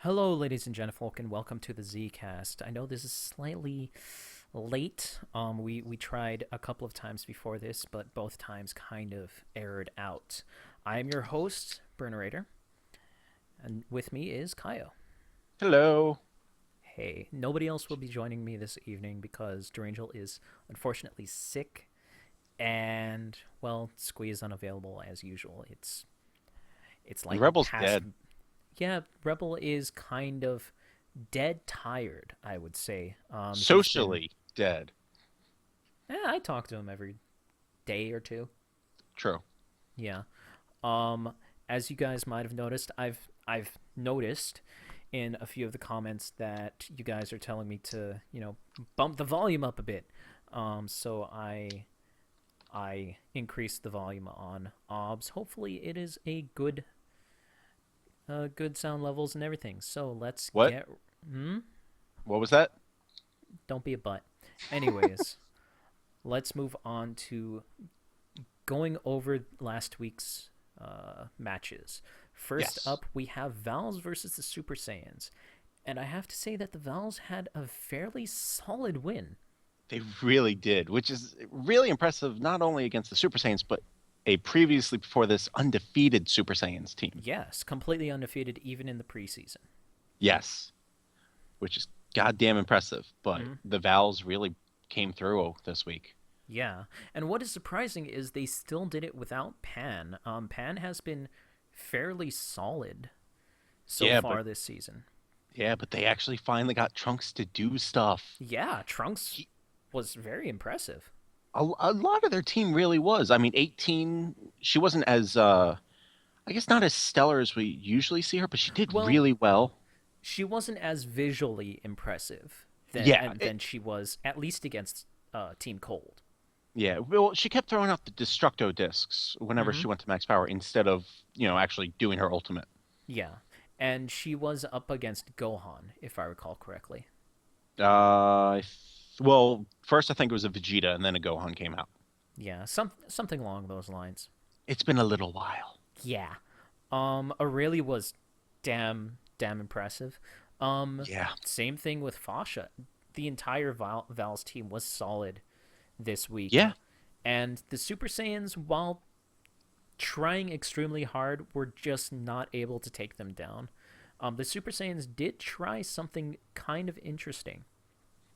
Hello, ladies and gentlefolk, and welcome to the Zcast. I know this is slightly late. We tried a couple of times before this, but both times kind of aired out. I am your host, Burnerator, and with me is Kaio. Hello. Hey, nobody else will be joining me this evening because Durangel is unfortunately sick, and well, Squee is unavailable as usual. It's The like Rebel's past. dead. Yeah, Rebel is kind of dead tired, I would say. He's been. Socially dead. I talk to him every day or two. True. Yeah. Um, as you guys might have noticed, I've noticed in a few of the comments that you guys are telling me to bump the volume up a bit. So I increased the volume on OBS. Hopefully, it is a good sound levels and everything. So let's What? get. Hmm? What was that? Don't be a butt. Anyways, let's move on to going over last week's matches. First Yes. up, we have Vals versus the Super Saiyans. And I have to say that the Vals had a fairly solid win. They really did, which is really impressive not only against the Super Saiyans, but a previously before this undefeated Super Saiyans team. Yes, completely undefeated even in the preseason. Yes. Which is goddamn impressive. But Mm-hmm. the Vals really came through this week. Yeah, and what is surprising is they still did it without Pan. Pan has been fairly solid so Yeah, but far this season. they actually finally got Trunks to do stuff. Yeah, Trunks He, was very impressive. a lot of their team really was. I mean, 18, she wasn't as I guess not as stellar as we usually see her, but she did Well, really well. she wasn't as visually impressive Yeah, than she was at least against Team Cold. yeah. Well, she kept throwing out the Destructo discs whenever Mm-hmm. she went to max power instead of, actually doing her ultimate. Yeah, and she was up against Gohan, if I recall correctly. Well, first I think it was a Vegeta and then a Gohan came out. Yeah, something along those lines. It's been a little while. Yeah. Aurelia was damn impressive. Yeah. Same thing with Fasha. The entire Val's team was solid this week, Yeah. and the Super Saiyans, while trying extremely hard, were just not able to take them down. The Super Saiyans did try something kind of interesting.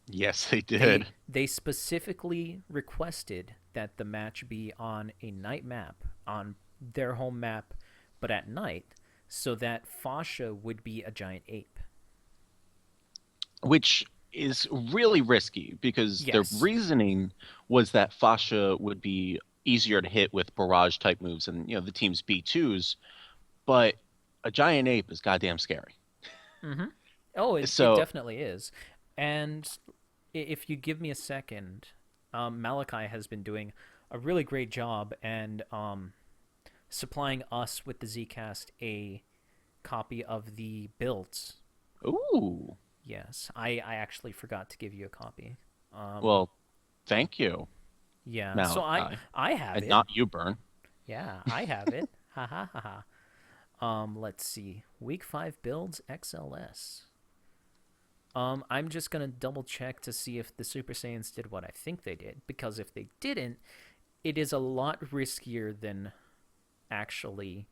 Yes, they They did. they specifically requested that the match be on a night map, on their home map, but at night, so that Fasha would be a giant ape. Which is really risky because their Yes. reasoning was that Fasha would be easier to hit with barrage type moves and the team's B2s, but a giant ape is goddamn scary. Mm-hmm. Oh, it So, definitely is. And if you give me a second, Malachi has been doing a really great job and supplying us with the Zcast a copy of the builds. ooh, Yes, I actually forgot to give you a copy. Um, well, thank you, yeah, so I Malachi, I have and it. not you, Burn. Yeah, I have it. Ha ha ha ha. Let's see. Week 5 builds XLS. I'm just gonna double check to see if the Super Saiyans did what I think they did, because if they didn't, it is a lot riskier than actually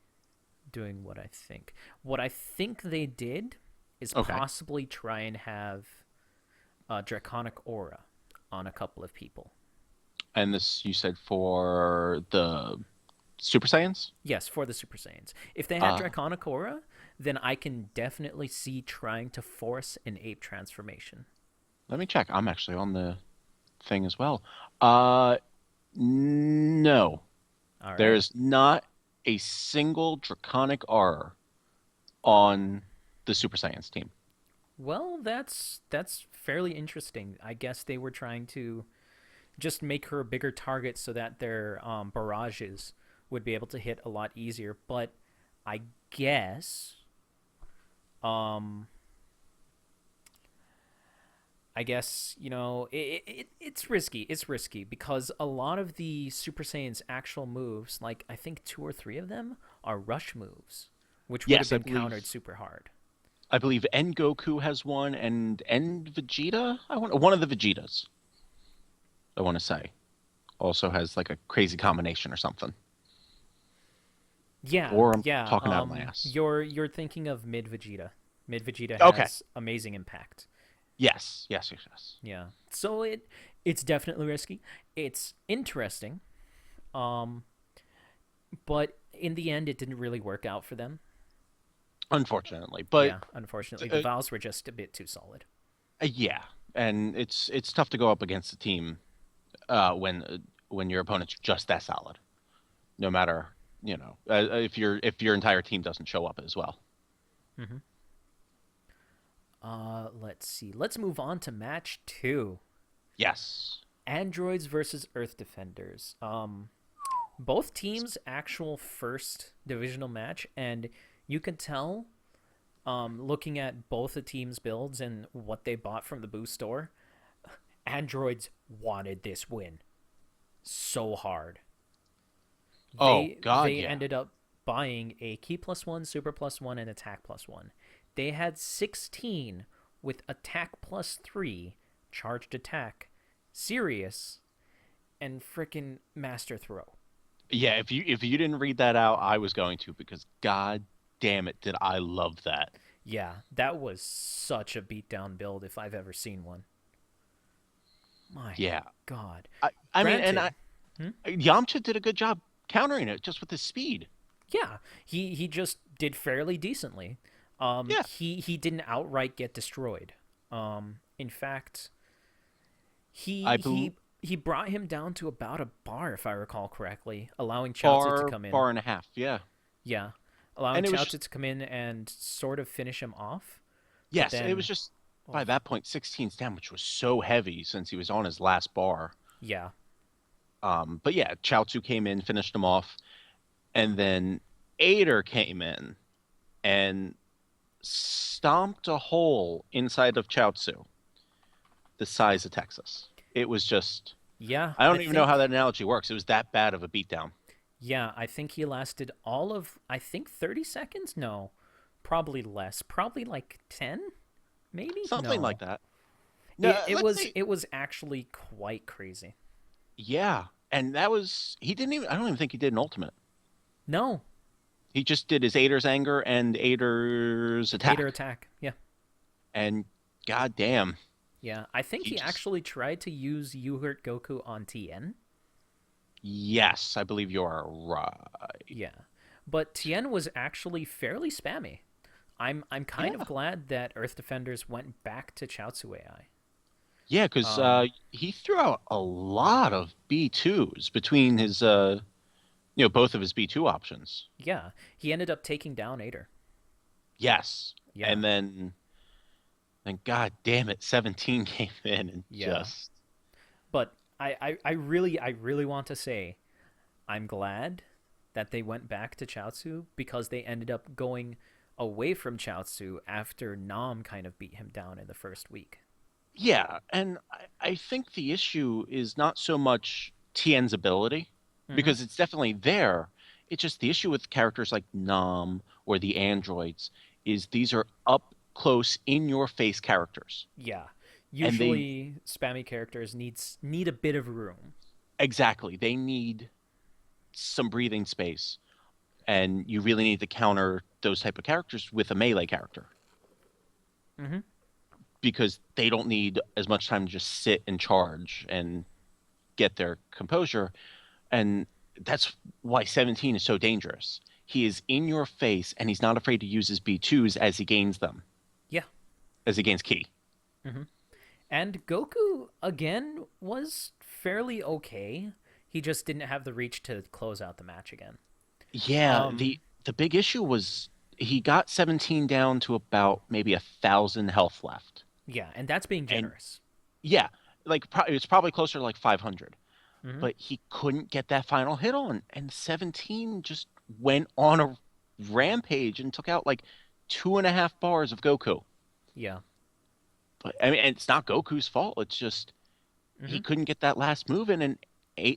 doing what I think. What I think they did is Okay, possibly try and have a Draconic Aura on a couple of people. and this you said for the Super Saiyans? Yes, for the Super Saiyans. If they had Uh, Draconic Aura, then I can definitely see trying to force an ape transformation. Let me check. I'm actually on the thing as well. Uh, no, All right. there's not a single Draconic R on the Super Saiyans team. Well, that's fairly interesting. I guess they were trying to just make her a bigger target so that their barrages would be able to hit a lot easier. But I guess, um, it's risky. It's risky because a lot of the Super Saiyan's actual moves, like I think two or three of them, are rush moves, which would have Yes, I been countered believe super hard. I believe N Goku has one, and N Vegeta. I want one of the Vegetas. I want to say also has like a crazy combination or something. Yeah, Or I'm yeah. talking out of my ass. You're thinking of Mid Vegeta. Mid Vegeta Okay. has amazing impact. Yes. Yes. Yes. Yes. Yeah. So it's definitely risky. It's interesting. Um, but in the end, it didn't really work out for them. Unfortunately, but Yeah, unfortunately, the Vals were just a bit too solid. yeah, and it's tough to go up against a team when your opponent's just that solid. No matter if your entire team doesn't show up as well. Mm-hmm. Let's see. Let's move on to match two. Yes. Androids versus Earth Defenders. Both teams' actual first divisional match, and you can tell, looking at both the teams' builds and what they bought from the boost store, Androids wanted this win so hard. Oh God, They yeah. ended up buying a key plus one, super plus one, and attack plus one. They had 16 with attack plus three, charged attack, serious, and frickin' master throw. Yeah, if you didn't read that out, I was going to because God damn it, did I love that. Yeah, that was such a beatdown build if I've ever seen one. My Yeah. God. I mean, and Granted, hmm? Yamcha did a good job countering it just with his speed. Yeah, he just did fairly decently. Yeah. He didn't outright get destroyed. In fact, I bel he brought him down to about a bar, if I recall correctly, allowing Chaozu to bar come in. bar and a half. Yeah. Yeah, allowing And it was Chaozu to come in and sort of finish him off. But yes, it was then, just oh by that point 16's damage was so heavy since he was on his last bar. yeah, But yeah, Chaozu came in, finished him off, and then Ader came in and stomped a hole inside of Chaozu the size of Texas. It was just yeah. I don't even know how that analogy works. It was that bad of a beatdown. I think he lasted all of 30 seconds. No, probably less. Probably like 10, maybe. Something like No, that. No, let's say it was actually quite crazy. yeah. And that was he didn't even I don't even think he did an ultimate. No, He just did his Ader's anger and Ader's Ader attack. attack. Yeah. And goddamn, Yeah, I think he he just actually tried to use You Hurt Goku on Tien. yes, I believe you are right. Yeah, but Tien was actually fairly spammy. I'm kind of Yeah. glad that Earth Defenders went back to Chaozu AI. Yeah, because Um, he threw out a lot of B2s between his both of his B2 options. yeah, he ended up taking down Ader. Yes. Yeah, And then god damn it, 17 came in and yeah, just but I really want to say I'm glad that they went back to Chaozu because they ended up going away from Chaozu after Nam kind of beat him down in the first week. yeah, and I think the issue is not so much Tien's ability, Mm-hmm. because it's definitely there. It's just the issue with characters like Nam or the androids is these are up close in your face characters. Yeah. And they Usually spammy characters need a bit of room. exactly, they need some breathing space. And you really need to counter those type of characters with a melee character Mm-hmm. because they don't need as much time to just sit and charge and get their composure. And that's why 17 is so dangerous. He is in your face and he's not afraid to use his B2s as he gains them, Yeah. as he gains key. Mm-hmm. And Goku again was fairly okay. He just didn't have the reach to close out the match again. Yeah, Um the big issue was he got 17 down to about maybe 1,000 health left. yeah, and that's being And generous. yeah, like it's probably closer to like 500. Mm-hmm. But he couldn't get that final hit on. And 17 just went on a rampage and took out like 2.5 bars of Goku. Yeah. But I mean, and it's not Goku's fault. It's just he Mm-hmm. couldn't get that last move in, and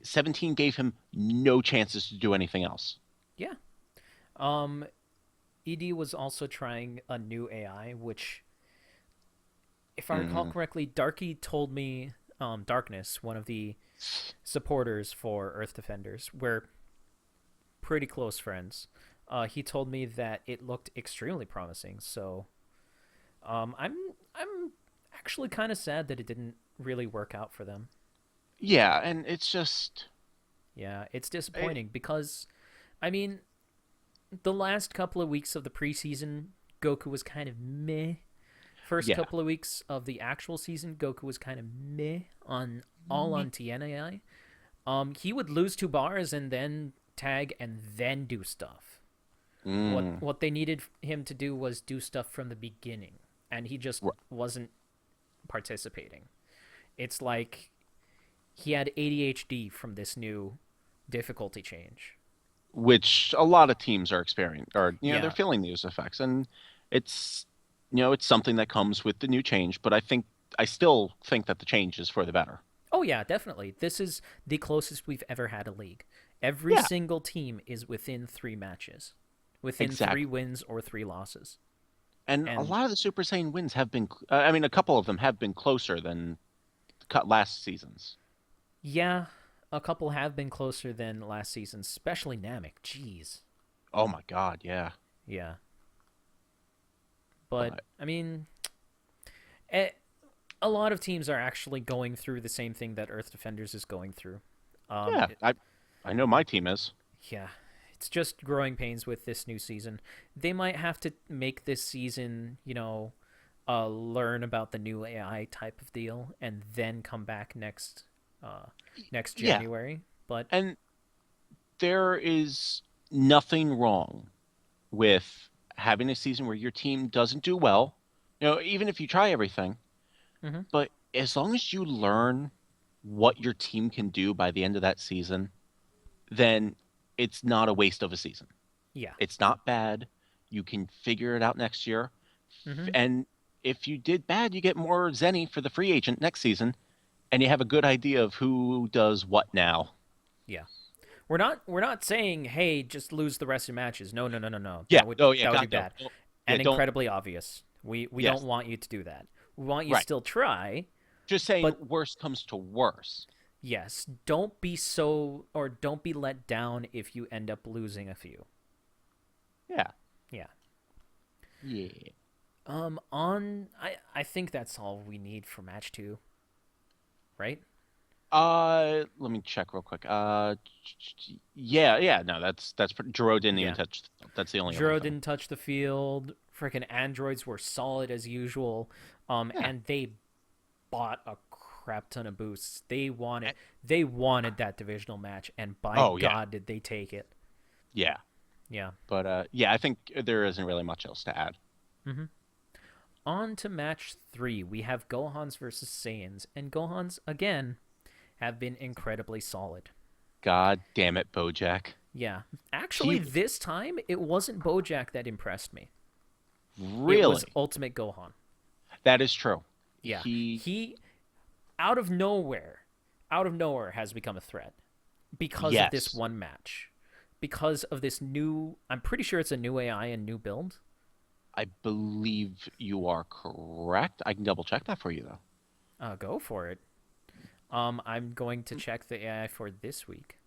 17 gave him no chances to do anything else. Yeah. Um ED was also trying a new AI, which, if I recall Mm. correctly, Darky told me, Darkness, one of the supporters for Earth Defenders, we're pretty close friends. He told me that it looked extremely promising. So, I'm actually kind of sad that it didn't really work out for them. Yeah, and it's just Yeah, it's it, disappointing because, I mean, the last couple of weeks of the preseason, Goku was kind of meh. First yeah. couple of weeks of the actual season, Goku was kind of meh on all on TNAI. He would lose two bars and then tag and then do stuff. What Mm. what they needed him to do was do stuff from the beginning, and he just R- wasn't participating. It's like he had ADHD from this new difficulty change. which a lot of teams are experiencing, or they're Yeah. feeling these effects, and it's it's something that comes with the new change. But I still think that the change is for the better. Oh yeah, definitely. This is the closest we've ever had a league. Every Yeah, single team is within 3 matches, within three exactly. wins or 3 losses. And a And lot of the Super Saiyan wins have been, I mean, a couple of them have been closer than cut last season's. yeah, a couple have been closer than last season, especially Namek. Jeez. Oh my God, yeah. Yeah. But But I mean, eh, a lot of teams are actually going through the same thing that Earth Defenders is going through. yeah, It, I know my team is. yeah, it's just growing pains with this new season. They might have to make this season, learn about the new AI type of deal, and then come back uh, next Yeah, January. But and there is nothing wrong with having a season where your team doesn't do well. Even if you try everything, mhm, but as long as you learn what your team can do by the end of that season, then it's not a waste of a season. yeah, It's not bad. You can figure it out next year. mhm, And if you did bad, you get more Zenny for the free agent next season, and you have a good idea of who does what now. yeah. We're not saying, hey, just lose the rest of your matches. No, no, no, no, no. Yeah. Oh, yeah. That would be God, no. bad Yeah. and Don't. incredibly obvious. We don't Yes. want you to do that. We want you to Right. still try, Just saying, but worst comes to worse. yes, don't be so or don't be let down if you end up losing a few. Yeah. Yeah. Yeah. On I think that's all we need for match 2, right? Let me check real quick. Yeah, yeah. No, Jiro didn't even Yeah. touch. That's the only other Juro thing. didn't touch the field. Freaking androids were solid as usual. Yeah. And they bought a crap ton of boosts. They wanted Eh, they wanted that divisional match, and by Oh yeah. God did they take it. Yeah. Yeah. But yeah, I think there isn't really much else to add. Mm-hmm. On to match 3, we have Gohans versus Sayans, and Gohans again have been incredibly solid. God damn it, Bojack. Yeah, He actually, this time it wasn't Bojack that impressed me. It was really. Ultimate Gohan. That is true. Yeah, He he out of nowhere has become a threat because of this yes. one match, because of this new. I'm pretty sure it's a new AI and new build. I believe you are correct. I can double check that for you though. Go for it. I'm going to check the AI for this week.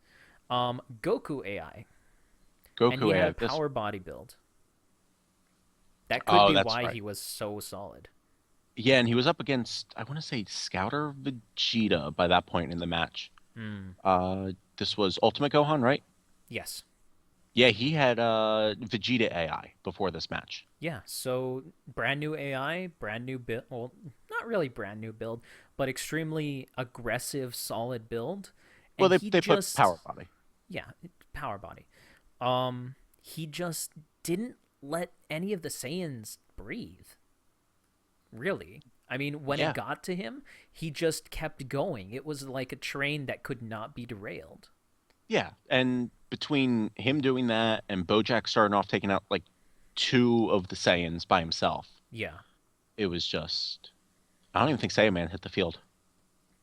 Goku AI, and he Goku had a AI. This. power body build. That could Oh, be that's why right. he was so solid. Yeah, and he was up against I want to say Scouter Vegeta by that point in the match. Hmm. This was Ultimate Gohan, right? Yes. Yeah, he had Vegeta AI before this match. Yeah. So brand new AI, brand new build. Well, not really brand new build, but extremely aggressive, solid build. Well, And they he they put just, Power Body. yeah, power body. He just didn't let any of the Saiyans breathe. Really. I mean, when it Yeah, got to him, he just kept going. It was like a train that could not be derailed. yeah, and between him doing that and Bojack starting off taking out like two of the Saiyans by himself, Yeah. it was just I don't even think Saiyaman hit the field.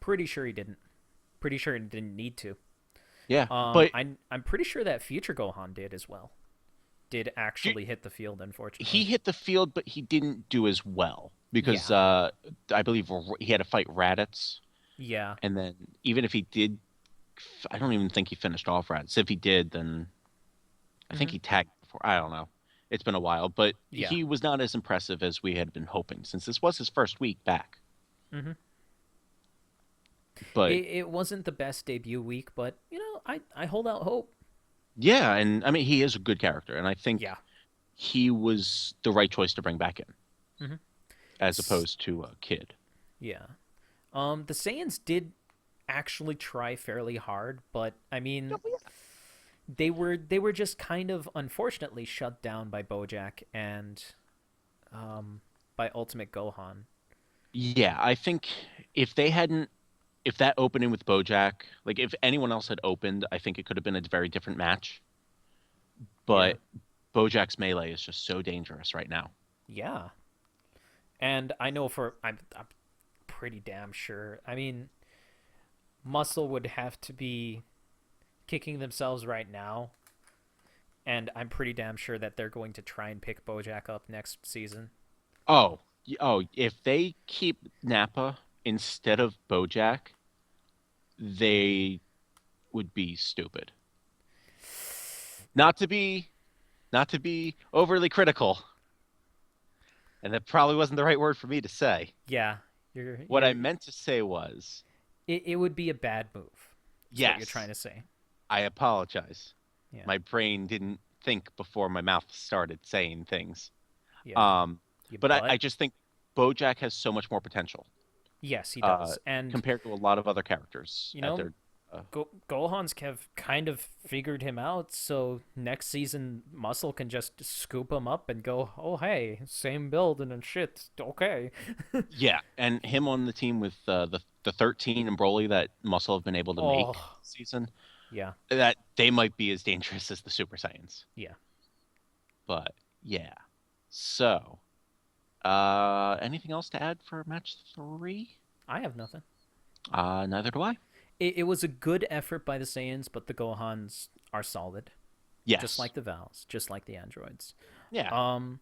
Pretty sure he didn't. Pretty sure he didn't need to. Yeah, but I'm pretty sure that Future Gohan did as well. did Do- actually hit the field, He unfortunately. hit the field, but he didn't do as well because Yeah, I believe he had to fight Raditz, yeah. and then even if he did, I don't even think he finished off Raditz. If he did, then I think Hmm. he tagged before. I don't know. It's been a while, but Yeah. he was not as impressive as we had been hoping since this was his first week back. Hmm. But It wasn't the best debut week, but I hold out hope. yeah, and I mean he is a good character, and I Yeah. think he was the right choice to bring back in Hmm. as opposed to a kid. Yeah. The Saiyans did actually try fairly hard, but I mean, they were just kind of unfortunately shut down by Bojack and um by Ultimate Gohan. Yeah, I think if they hadn't, if that opening with Bojack, like if anyone else had opened, I think it could have been a very different match. Yeah. But Bojack's melee is just so dangerous right now. Yeah. And I know I'm pretty damn sure. I mean, Muscle would have to be kicking themselves right now, and I'm pretty damn sure that they're going to try and pick Bojack up next season. Oh, if they keep Nappa instead of Bojack, they would be stupid. Not to be not to be overly critical, and that probably wasn't the right word for me to say. Yeah, you're What I you're meant to say was, it would be a bad move. That's what you're trying yes, to say. I apologize. Yeah. My brain didn't think before my mouth started saying things. Yeah. Um, You but I butt. just think Bojack has so much more potential Yes, he uh, does. And compared to a lot of other characters you at know, their. Gohan's have kind of figured him out, so next season Muscle can just scoop him up and go, "Oh hey, same build and then shit, okay." Yeah, and him on the team with the 13 and Broly that Muscle have been able to make Oh, this season, yeah, that they might be as dangerous as the Super Saiyans. yeah. But yeah. So, anything else to add for match 3? I have nothing. Neither do I. It was a good effort by the Saiyans, but the Gohans are solid, just Yes. like the Vals, just like the androids. Yeah. Um,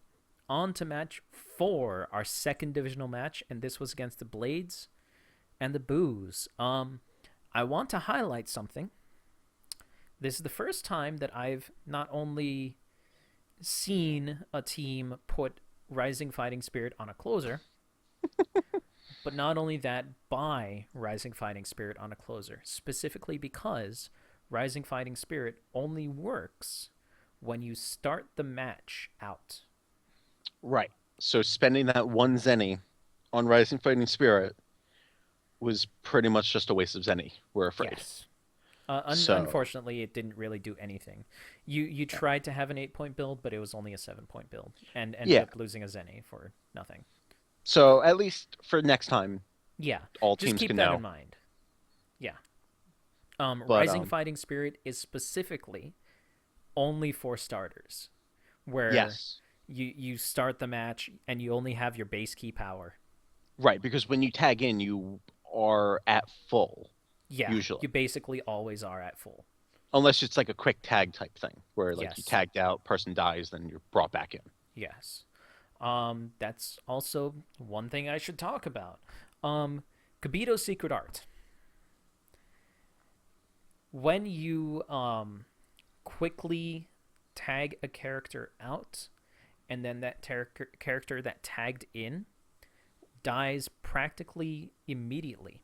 on to match 4, our second divisional match, and this was against the Blades and the Boos. I want to highlight something. This is the first time that I've not only seen a team put Rising Fighting Spirit on a closer, but not only that, buy Rising Fighting Spirit on a closer, specifically because Rising Fighting Spirit only works when you start the match out. Right. So spending that one zenny on Rising Fighting Spirit was pretty much just a waste of zenny, we're afraid. Yes. So, Unfortunately, it didn't really do anything. You tried to have an 8 point build, but it was only a 7 point build, and ended yeah. up losing a Zenny for nothing. So at least for next time, Yeah, all just teams keep can that in know. mind. Yeah. But Rising Fighting Spirit is specifically only for starters, where yes. you start the match and you only have your base key power. Right, because when you tag in, you are at full Yeah, usually. you basically always are at full. Unless it's like a quick tag type thing where like you Yes, tagged out, person dies, then you're brought back in. yes. That's also one thing I should talk about. Kibito's secret art. When you quickly tag a character out, and then that character that tagged in dies practically immediately.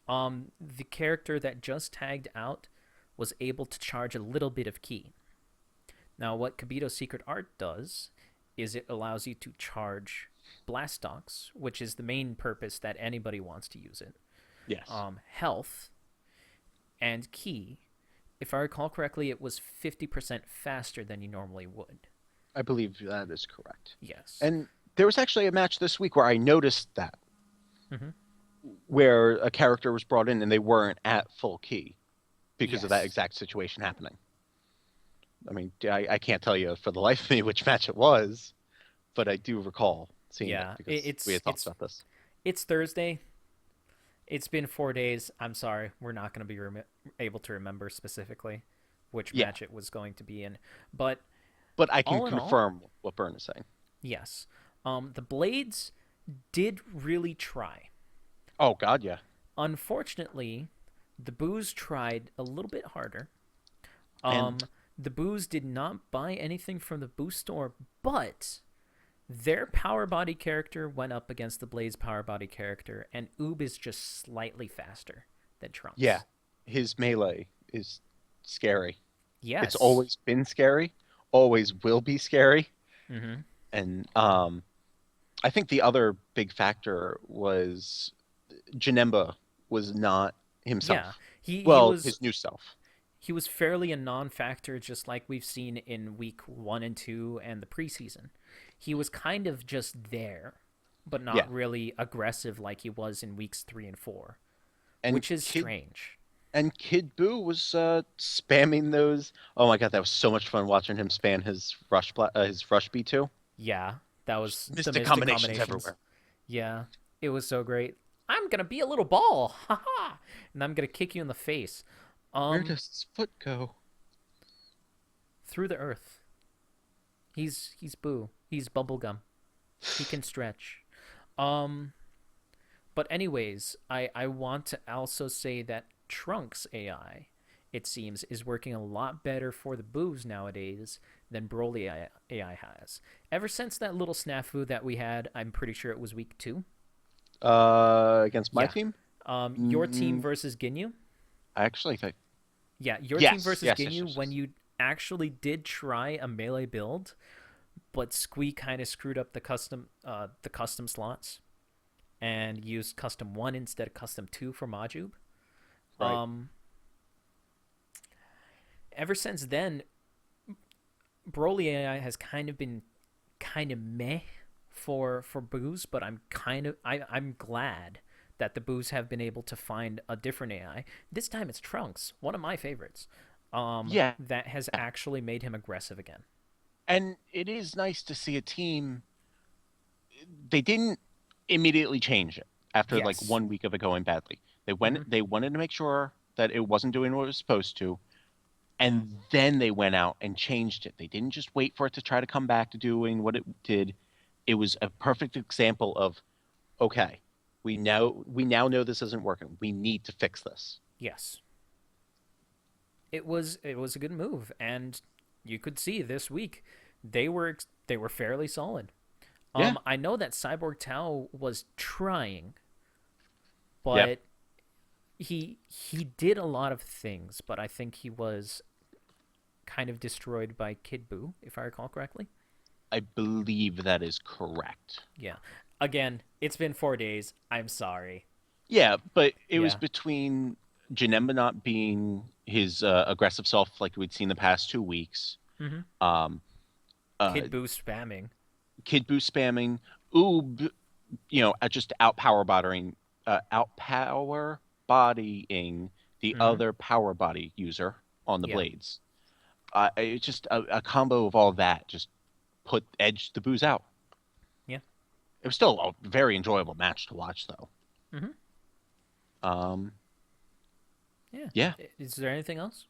The character that just tagged out was able to charge a little bit of ki. Now, what Kibito's secret art does is it allows you to charge Blastox, which is the main purpose that anybody wants to use it. Yes. Health and ki. If I recall correctly, it was 50% faster than you normally would. I believe that is correct. Yes. And there was actually a match this week where I noticed that, Mm-hmm. where a character was brought in and they weren't at full key because of that Yes. exact situation happening. I mean, I can't tell you for the life of me which match it was, but I do recall seeing it Yeah. because we had talked about this. It's Thursday. It's been 4 days. I'm sorry, we're not going to be able to remember specifically which Yeah. match it was going to be in, but But I can All in all, confirm what Byrne is saying. yes. The Blades did really try. Oh God, yeah. Unfortunately, the Boos tried a little bit harder. And The Boos did not buy anything from the Boo store, but their Power Body character went up against the Blades Power Body character, and Oob is just slightly faster than yeah, Trunks. his melee is scary. It's Yes. always been scary, always will be scary. Mm-hmm. And I think the other big factor was Janemba was not Yeah, himself. he Well, was his new self. he was fairly a non-factor, just like we've seen in week 1 and 2 and the preseason. He was kind of just there, but Yeah. not really aggressive like he was in weeks 3 and 4, And which is strange. Kid Buu was spamming those. Oh my God, that was so much fun watching him spam his rush B2. Yeah, that Just was the mystic Mystic combinations Combinations. everywhere. Yeah, it was so great. I'm gonna be a little ball, haha, and I'm gonna kick you in the face, Where um, does his foot go? through the earth. He's Boo. He's bubblegum. He can stretch. Um, but anyways, I want to also say that Trunks AI, it seems, is working a lot better for the Boos nowadays than Broly AI has. Ever since that little snafu that we had, I'm pretty sure it was week 2. Against my Yeah. team? Your team Mm, versus Ginyu. I actually think Yeah, your team yes, versus yes, yes, Ginyu yes, when yes. you actually did try a melee build, but Squee kind of screwed up the custom slots and used custom 1 instead of custom 2 for Majub. Right. Um, Ever since then, Broly AI has kind of been kind of meh for Boos, but I'm glad that the Boos have been able to find a different AI. This time it's Trunks, one of my favorites. Yeah. That has actually made him aggressive again. And it is nice to see a team. They didn't immediately change it after like Yes. 1 week of it going badly. Mm-hmm. They wanted to make sure that it wasn't doing what it was supposed to, and then they went out and changed it. They didn't just wait for it to try to come back to doing what it did. It was a perfect example of, okay, we now know this isn't working. We need to fix this. Yes. It was a good move, and you could see this week they were fairly solid. Yeah. I know that Cyborg Tao was trying, Yep. but he did a lot of things, but I think he was kind of destroyed by Kid Buu, if I recall correctly. I believe that is correct. Yeah. Again, it's been 4 days. I'm sorry. Yeah, but it was Yeah. between Janemba not being his aggressive self like we'd seen the past 2 weeks, Mm-hmm. um, uh, Kid Buu spamming. Kid Buu spamming, Oob, just outpower bodying the Mm-hmm. other power body user on the Yeah. blades. It's just a combo of all that just put edge the Boos out. Yeah. It was still a very enjoyable match to watch, though. Mm-hmm. Um, Yeah. yeah. Is there anything else?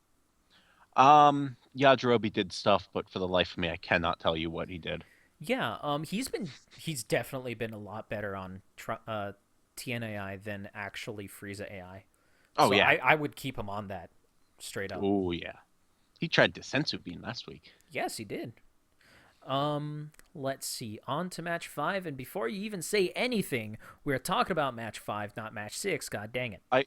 Yajirobe did stuff, but for the life of me, I cannot tell you what he did. Yeah. He's definitely been a lot better on TNAI than actually Frieza AI. Oh So yeah. I would keep him on that straight up. Oh yeah. He tried Desensu Bean last week. Yes, he did. Let's see. On to match 5, and before you even say anything, we're talking about match 5, not match 6. God dang it. I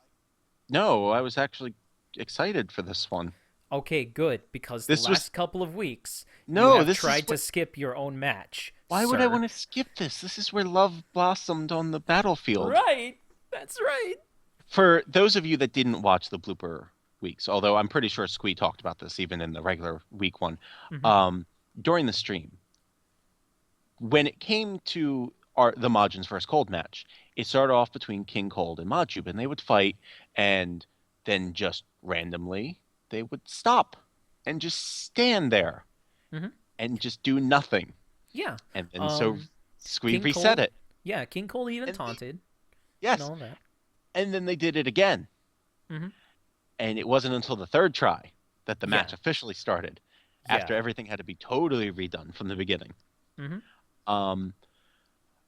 No, I was actually excited for this one. Okay, good, because the This was last couple of weeks you no. have This is tried to what. skip your own match, Why would I sir. want to skip this? This is where love blossomed on the battlefield. Right. That's right. For those of you that didn't watch the blooper weeks, although I'm pretty sure Squee talked about this even in the regular week one, Mm-hmm. um, during the stream, when it came to the Majins versus Cold match, it started off between King Cold and Majub, and they would fight, and then just randomly they would stop and just stand there Mm-hmm. and just do nothing. Yeah. And then so Um, Squee King reset Cole. it. Yeah, King Cole even And taunted and yes, all that. and then they did it again. Mm-hmm. And it wasn't until the third try that the match Yeah. officially started. after Yeah. everything had to be totally redone from the beginning. Hmm. Um,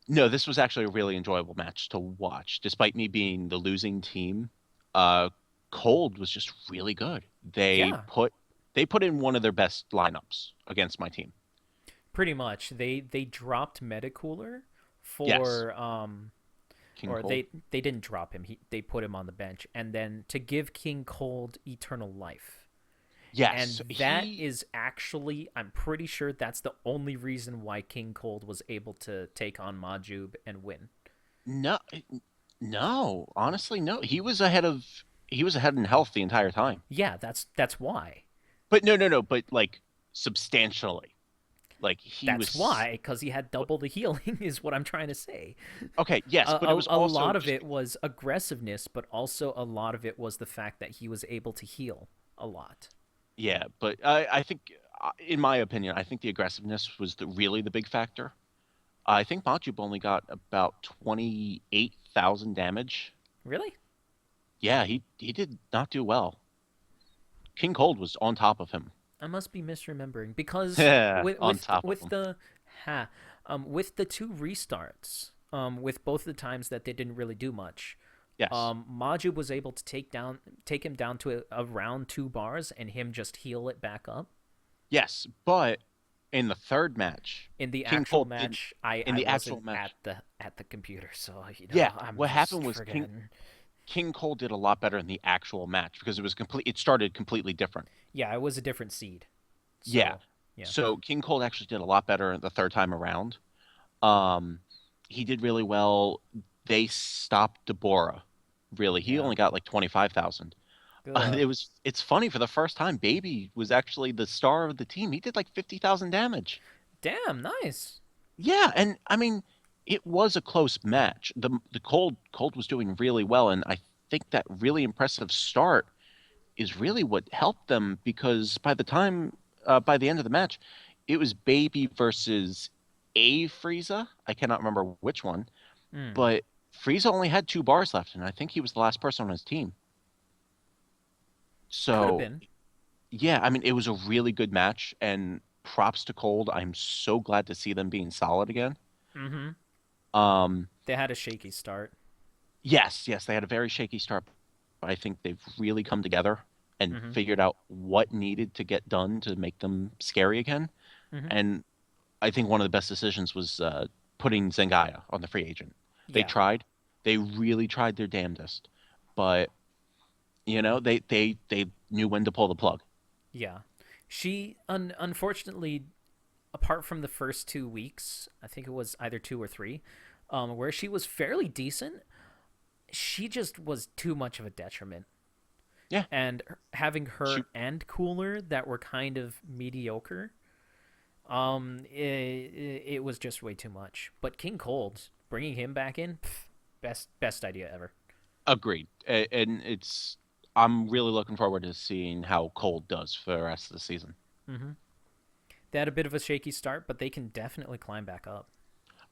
no, this was actually a really enjoyable match to watch. Despite me being the losing team, uh, Cold was just really good. Yeah. They put in one of their best lineups against my team. Pretty much. They dropped Metacooler Yes, for King or Cold. they didn't drop him. They put him on the bench and then to give King Cold eternal life. Yes, And that is actually, I'm pretty sure that's the only reason why King Cold was able to take on Majub and win. no, no, honestly, no. He was ahead in health the entire time. Yeah, that's why. But no, no, no. But like substantially, like he That's was. why, because he had double the healing, is what I'm trying to say. Okay, yes, but it was A also lot of just it was aggressiveness, but also a lot of it was the fact that he was able to heal a lot. yeah. But I think, in my opinion, I think the aggressiveness was really the big factor. I think Majub only got about 28,000 damage. Really? Yeah, he did not do well. King Cold was on top of him. I must be misremembering because On top of with him. the ha with the two restarts, with both the times that they didn't really do much, Yes. Majub was able to take him down to around 2 bars and him just heal it back up. Yes, but in the third match, In the King actual Cold didn't. match, In I the actual wasn't match, at the computer, so yeah, I'm what just happened was forgetting. King Cold did a lot better in the actual match because it started completely different. Yeah, it was a different seed, Yeah. so yeah. So King Cold actually did a lot better the third time around. Um, he did really well. They stopped Deborah. Really, he Yeah. only got like 25,000. Ugh. It's funny for the first time, Baby was actually the star of the team. He did like 50,000 damage. Damn, nice. Yeah, and I mean, it was a close match. The Cold was doing really well, and I think that really impressive start is really what helped them because by the end of the match, it was Baby versus a Frieza. I cannot remember which one, Hmm. but Frieza only had 2 bars left, and I think he was the last person on his team. Could have So been. yeah, I mean, it was a really good match, and props to Cold. I'm so glad to see them being solid again. Mm-hmm. Um, They had a shaky start. yes, yes, they had a very shaky start, but I think they've really come together and Mm-hmm. figured out what needed to get done to make them scary again. Mm-hmm. And I think one of the best decisions was putting Zengaya on the free agent. They Yeah. tried, they really tried their damnedest, but they knew when to pull the plug. Yeah. She unfortunately, apart from the first 2 weeks, I think it was either 2 or 3, where she was fairly decent, she just was too much of a detriment. Yeah, And having she her and Cooler that were kind of mediocre, it was just way too much. But King Cold, bringing him back in, pff, best idea ever. agreed, and it's I'm really looking forward to seeing how Cold does for the rest of the season. Mm-hmm. They had a bit of a shaky start, but they can definitely climb back up.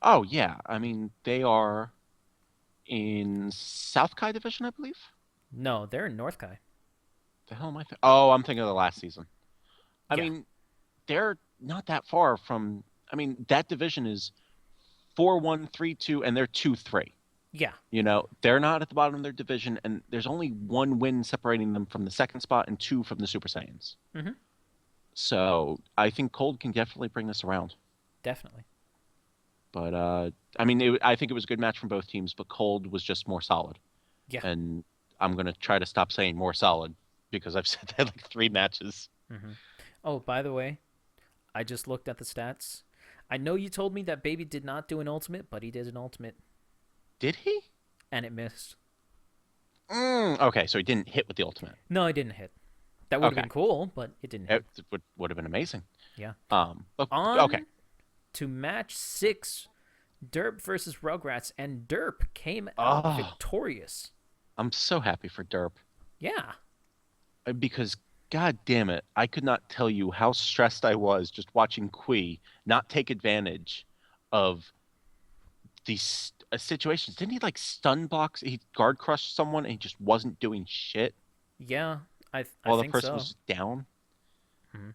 Oh yeah, I mean they are in South Kai Division, I believe. No, they're in North Kai. The hell am I? Oh, I'm thinking of the last season. I Yeah, mean, they're not that far from. I mean, that division is 4-1-3-2, and they're 2-3. yeah, They're not at the bottom of their division, and there's only one win separating them from the second spot and two from the Super Saiyans. mm-hmm. So I think Cold can definitely bring this around. Definitely. But I mean, I think it was a good match from both teams, but Cold was just more solid. Yeah. And I'm gonna try to stop saying more solid because I've said that like 3 matches. Mm-hmm. Oh, by the way, I just looked at the stats. I know you told me that Baby did not do an ultimate, but he did an ultimate, Did he? and it missed. Okay, so he didn't hit with the ultimate. No, it didn't hit. That would have Okay, been cool, but it didn't hit. it would have been amazing. Yeah. Okay. On to match 6, Derp versus Rugrats, and Derp came out Oh, victorious. I'm so happy for Derp Yeah. because God damn it, I could not tell you how stressed I was just watching Kui not take advantage of these situations. Didn't he like stun blocks? He guard crushed someone and he just wasn't doing shit Yeah, I while the think person so. was down. Mhm.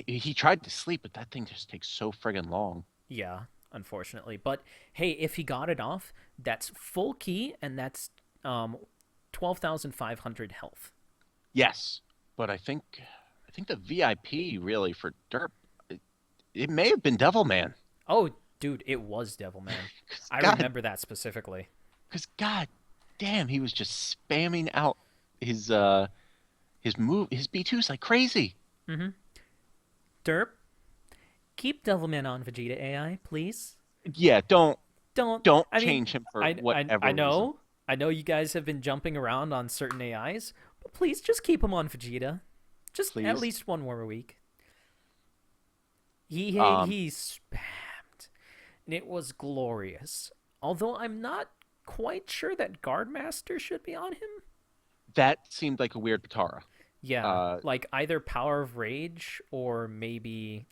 he tried to sleep, but that thing just takes so friggin' long. Yeah, unfortunately. But hey, if he got it off, that's full key, and that's 12,500 health. Yes, but I think the VIP really for Derp, it may have been Devilman. Oh, dude, it was Devilman. Cause I God, remember that specifically. cause God damn, he was just spamming out his his B2s like crazy. Mm-hmm. Derp, keep Devilman on Vegeta AI, please. Yeah, Don't. don't I mean, change him for I whatever reason. know. I know you guys have been jumping around on certain AIs, but please just keep him on Vegeta. Just at Please. least one more week. Um, He spammed, and it was glorious. Although I'm not quite sure that Guardmaster should be on him. that seemed like a weird Patara. Yeah, Uh, like either Power of Rage or maybe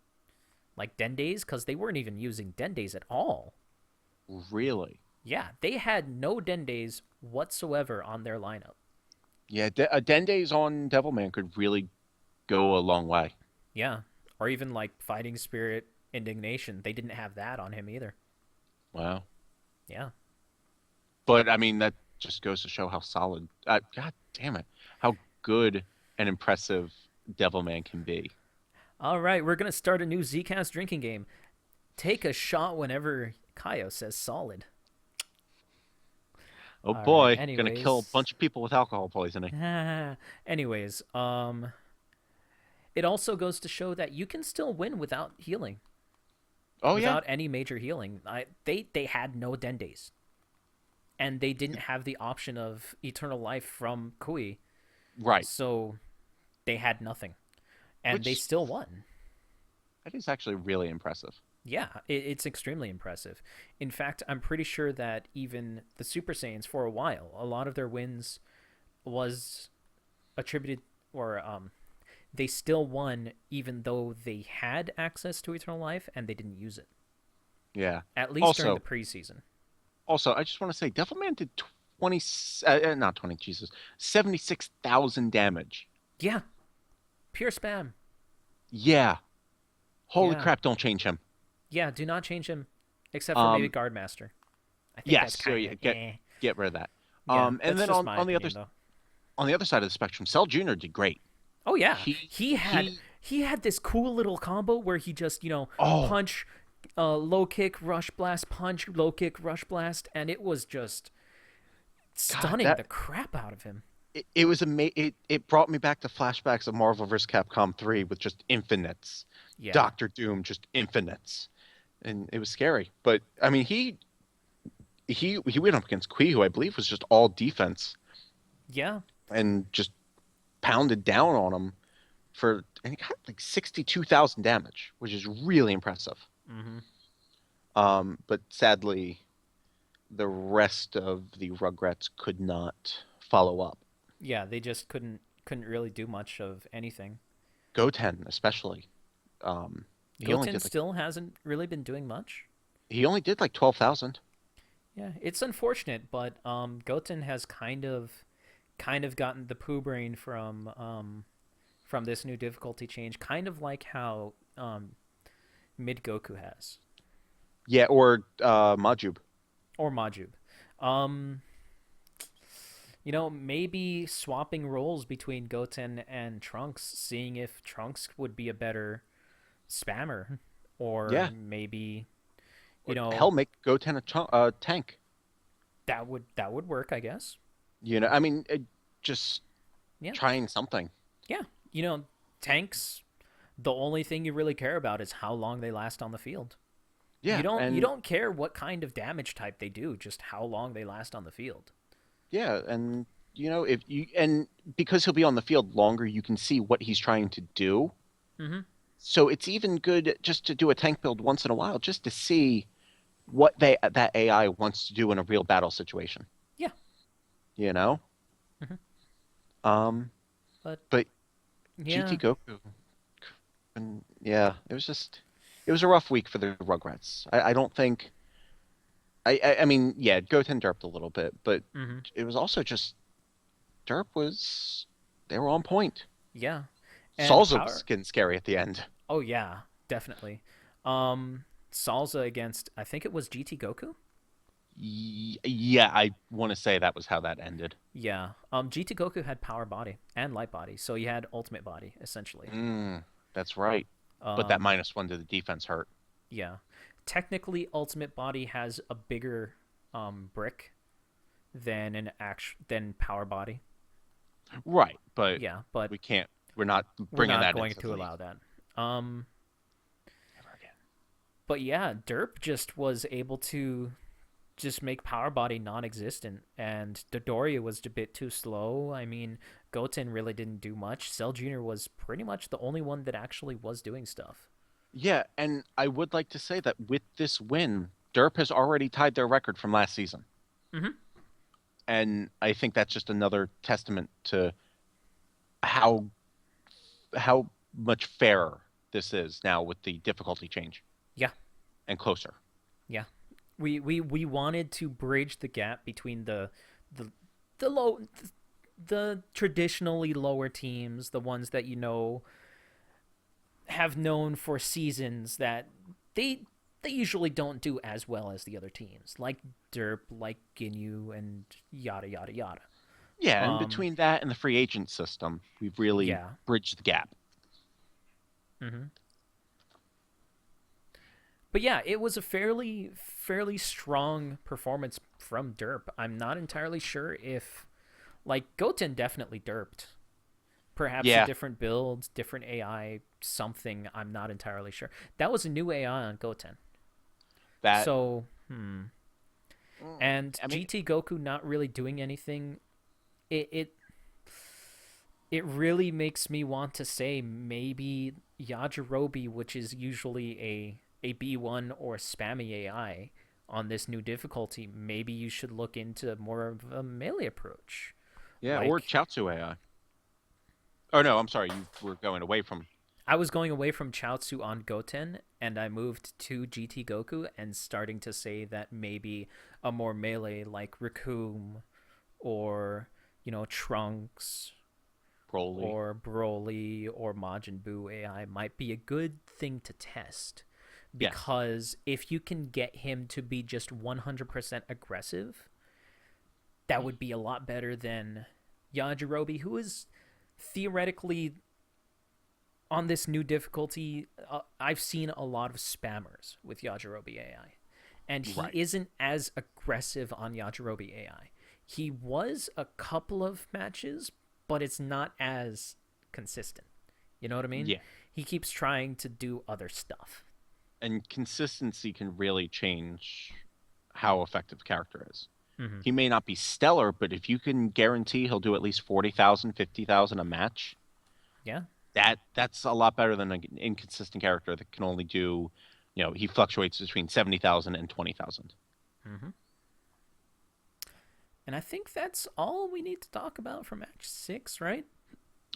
like Dendays, because they weren't even using Dendays at all. really? Yeah, they had no Dendays whatsoever on their lineup. Yeah, a Dende's on Devilman could really go a long way. Yeah, or even like Fighting Spirit, Indignation. They didn't have that on him either. Wow. Yeah. But I mean, that just goes to show how solid. God damn it, how good and impressive Devilman can be. All right, we're gonna start a new Zcast drinking game. Take a shot whenever Kaio says solid. Oh All right. boy, gonna kill a Anyways, bunch of people with alcohol poisoning. anyways, it also goes to show that you can still win without healing, Oh yeah, without any major healing. They had no Dendays, and they didn't have the option of eternal life from Kui, right. so they had nothing, and they Which still won. that is actually really impressive. Yeah, it's extremely impressive. In fact, I'm pretty sure that even the Super Saiyans, for a while, a lot of their wins was attributed, or they still won even though they had access to eternal life and they didn't use it. Yeah. At least during the Also, preseason. I just want to say, Devilman did 20, not 20, Jesus, 76,000 damage. Yeah, pure spam. Yeah. Holy Yeah, crap! Don't change him. yeah. Do not change him, except for maybe Um. Guardmaster. I think Yes. that's So kind yeah, of get eh. get rid of that. Yeah, And that's then just my on the opinion though. other side of the spectrum, Cell Junior did great. Oh yeah, He he he. he had this cool little combo where he just Oh punch, low kick, rush blast, punch, low kick, rush blast, and it was just God, stunning the crap out of him. it was it brought me back to flashbacks of Marvel vs. Capcom 3 with just infinites. Yeah, Doctor Doom just infinites. And it was scary. But I mean he went up against Kui, who I believe was just all defense yeah, and just pounded down on him and he got like 62,000 damage, which is really impressive. mm-hmm. But sadly the rest of the Rugrats could not follow up. Yeah. They just couldn't really do much of anything. Goten especially. Um, he only Goten did like still hasn't really been doing much. 12,000. Yeah, it's unfortunate, but Goten has kind of gotten the poo brain from this new difficulty change, kind of like how Mid Goku has, Yeah, or Majub. or Majub. Um, maybe swapping roles between Goten and Trunks, seeing if Trunks would be a better spammer, or Yeah, maybe you or know hell, make Goten a tank. that would work, I guess. I mean, just Yeah, trying something. yeah. Tanks. The only thing you really care about is how long they last on the field. You Yeah, don't you and don't care what kind of damage type they do, just how long they last on the field. yeah, and if you and because he'll be on the field longer, you can see what he's trying to do. Mm-hmm. So it's even good just to do a tank build once in a while, just to see what that AI wants to do in a real battle situation. Yeah. You know. Mm-hmm. Um, But but yeah, GT Goku, and yeah, it was a rough week for the Rugrats. I don't think I mean, yeah, Goten derped a little bit, but mm-hmm. it was also just Derp was they were on point. Yeah, and Salza was getting scary at the end. Oh yeah, definitely. Salsa against I think it was GT Goku. Yeah, I want to say that was how that ended. Yeah. GT Goku had power body and light body, so you had ultimate body essentially. Mm, that's right. But that Um, -1 to the defense hurt. yeah. Technically, ultimate body has a bigger brick than than power body. Right, but Yeah, but we can't. We're not we're bringing not that going into to the league allow that. Um, ever again. but yeah, Derp just was able to just make power body non-existent, and Dodoria was a bit too slow. I mean, Goten really didn't do much. Cell Jr. was pretty much the only one that actually was doing stuff. Yeah, and I would like to say that with this win, Derp has already tied their record from last season. Mm-hmm. And I think that's just another testament to how how much fairer this is now with the difficulty change Yeah, and closer. yeah. We wanted to bridge the gap between the the low the traditionally lower teams, the ones that have known for seasons that they they usually don't do as well as the other teams, like Derp, like Ginyu, and yada yada yada. Yeah, and Um, between that and the free agent system, we've really yeah. bridged the gap. Hmm. But yeah, it was a fairly strong performance from Derp. I'm not entirely sure if like Goten definitely derped. Perhaps a Yeah, different build, different AI, something. I'm not entirely sure. That was a new AI on Goten. that. So, and I mean, GT Goku not really doing anything. It it it really makes me want to say maybe Yajirobe, which is usually a B1 or spammy AI on this new difficulty, maybe you should look into more of a melee approach. yeah, or Like Chaozu AI. Oh no, I'm sorry, you were going away from. I was going away from Chaozu on Goten and I moved to GT Goku and starting to say that maybe a more melee like Raccoon or Trunks Broly. or Broly or Majin Buu AI might be a good thing to test, Yes. because if you can get him to be just 100% aggressive, that would be a lot better than Yajirobe, who is theoretically on this new difficulty. I've seen a lot of spammers with Yajirobe AI, and he Right. isn't as aggressive on Yajirobe AI. He was a couple of matches, but it's not as consistent. You know what I mean? Yeah. He keeps trying to do other stuff. And consistency can really change how effective a character is. Mm-hmm. He may not be stellar, but if you can guarantee he'll do at least 40,000, 50,000 a match, Yeah. that's a lot better than an inconsistent character that can only do, he fluctuates between 70,000 and 20,000. Mm-hmm. And I think that's all we need to talk about for match 6, right?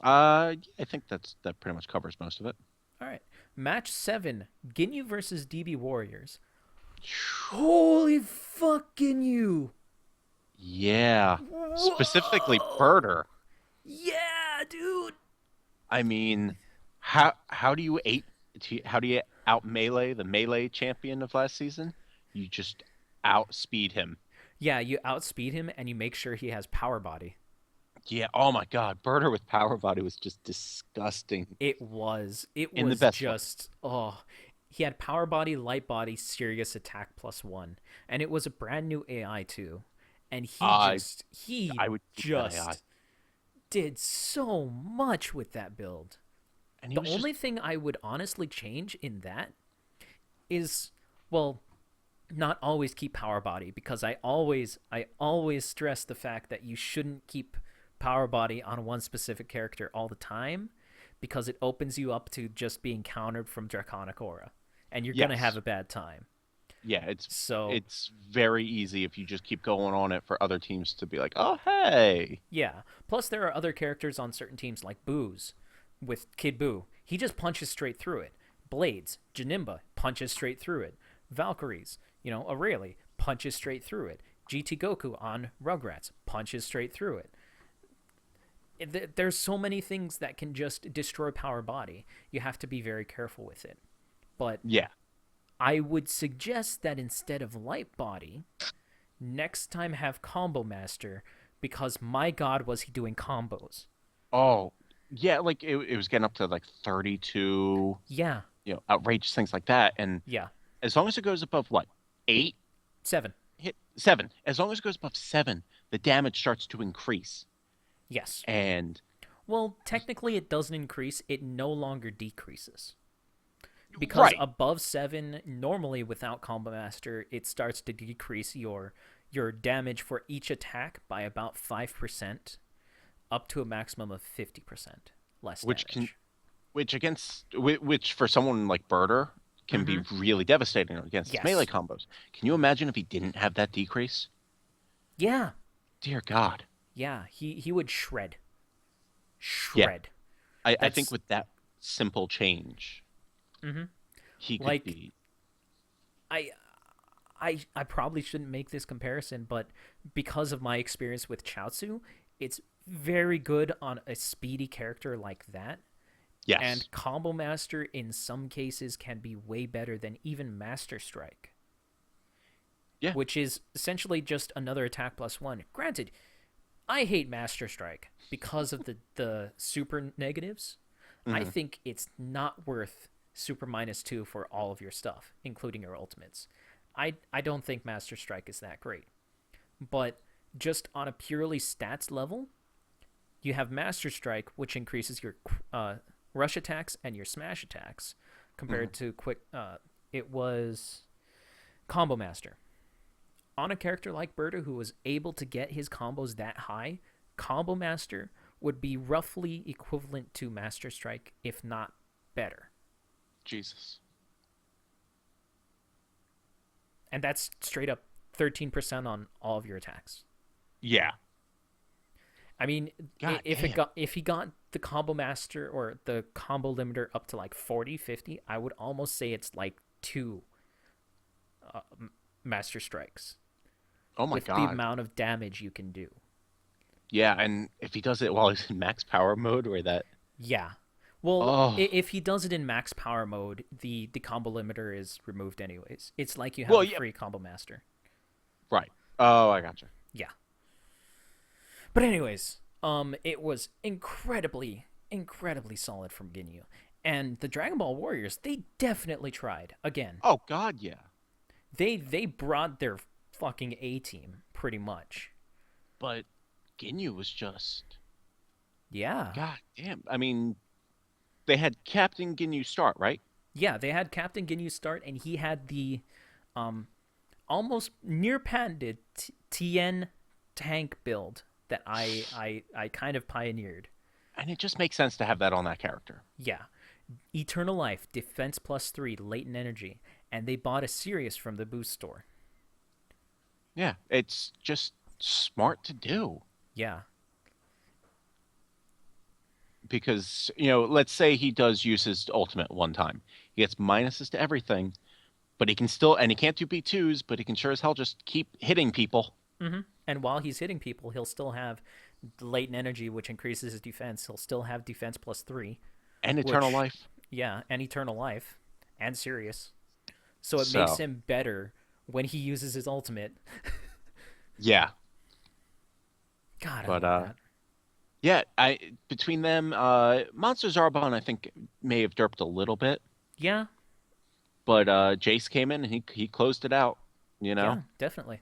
I think that pretty much covers most of it. All right. Match 7, Ginyu versus DB Warriors. Holy fucking you! Yeah. Specifically Whoa! Birder. Yeah, dude. I mean, how do you how do you out melee the melee champion of last season? You just outspeed him. Yeah, you outspeed him and you make sure he has power body. Yeah. Oh my God, Birder with power body was just disgusting It in the was best way. just he had power body, light body, serious attack +1, and it was a brand new AI too. And I he I would keep that AI, just did so much with that build. and he The was just only thing I would honestly change in that is, well, not always keep power body, because I always stress the fact that you shouldn't keep power body on one specific character all the time, because it opens you up to just being countered from Draconic Aura, and you're gonna have yes. a bad time. Yeah, it's So it's very easy if you just keep going on it for other teams to be like, oh hey, yeah. Plus there are other characters on certain teams like Boo's with Kid Buu. He just punches straight through it. Blades, Janimba punches straight through it. Valkyries, Aurelie punches straight through it. GT Goku on Rugrats punches straight through it. there's so many things that can just destroy power body. You have to be very careful with it. But Yeah. I would suggest that instead of light body, next time have combo master, because my god was he doing combos. Oh, yeah, like it was getting up to like 32, Yeah, outrageous things like that. And yeah. as long as it goes above what, 8, 7. hit 7. As long as it goes above 7, the damage starts to increase. Yes. And Well, technically it doesn't increase, it no longer decreases. Because right, above 7, normally without combo master, it starts to decrease your damage for each attack by about 5%, up to a maximum of 50% less which can damage. which for someone like Birder can be Mm-hmm. really devastating against his melee Yes. combos. Can you imagine if he didn't have that decrease? Yeah. Dear God. Yeah. He would shred. Yeah. Shred. I think That's with that simple change, mm-hmm. he could Like be. I I probably shouldn't make this comparison, but because of my experience with Chaozu, it's very good on a speedy character like that. Yes. And Combo Master in some cases can be way better than even Master Strike, Yeah. which is essentially just another attack plus one. Granted, I hate Master Strike because of the super negatives. I Hmm. think it's not worth super -2 for all of your stuff, including your ultimates. I don't think Master Strike is that great. But just on a purely stats level, you have Master Strike, which increases your rush attacks and your smash attacks, Hmm. compared to quick. It was Combo Master. On a character like Berta, who was able to get his combos that high, Combo Master would be roughly equivalent to Master Strike, if not better. Jesus. And that's straight up 13% on all of your attacks. Yeah. I mean, God damn. if he got the combo master or the combo limiter up to like 40, 50, I would almost say it's like two uh, master strikes Oh my with the God. amount of damage you can do. Yeah, and if he does it while he's in max power mode, where that. Yeah. Well, Oh. if he does it in max power mode, the combo limiter is removed anyways. It's like you have Well, a yeah. free combo master. Right. Oh, I gotcha. Yeah. But anyways, it was incredibly solid from Ginyu. And the Dragon Ball Warriors, they definitely tried. Again, Oh God, yeah. they brought their fucking A team pretty much. But Ginyu was just. Yeah. God damn. I mean, they had Captain Ginyu start, right? Yeah, they had Captain Ginyu start and he had the um almost near patented Tien tank build that I kind of pioneered. And it just makes sense to have that on that character. Yeah. Eternal Life, Defense +3, Latent Energy, and they bought a Sirius from the boost store. Yeah, it's just smart to do Yeah. because, let's say he does use his ultimate one time. He gets minuses to everything, but he can still, and he can't do B2s, but he can sure as hell just keep hitting people. Mm-hmm. And while he's hitting people, he'll still have Latent Energy, which increases his defense. He'll still have Defense +3, And Eternal which, Life. yeah, and Eternal Life, and Sirius. So it makes So, him better when he uses his ultimate. yeah. God, I But, love that. yeah, between them, Monster Zarbon, I think, may have derped a little bit, Yeah, but Jace came in and he closed it out, you know? yeah, definitely.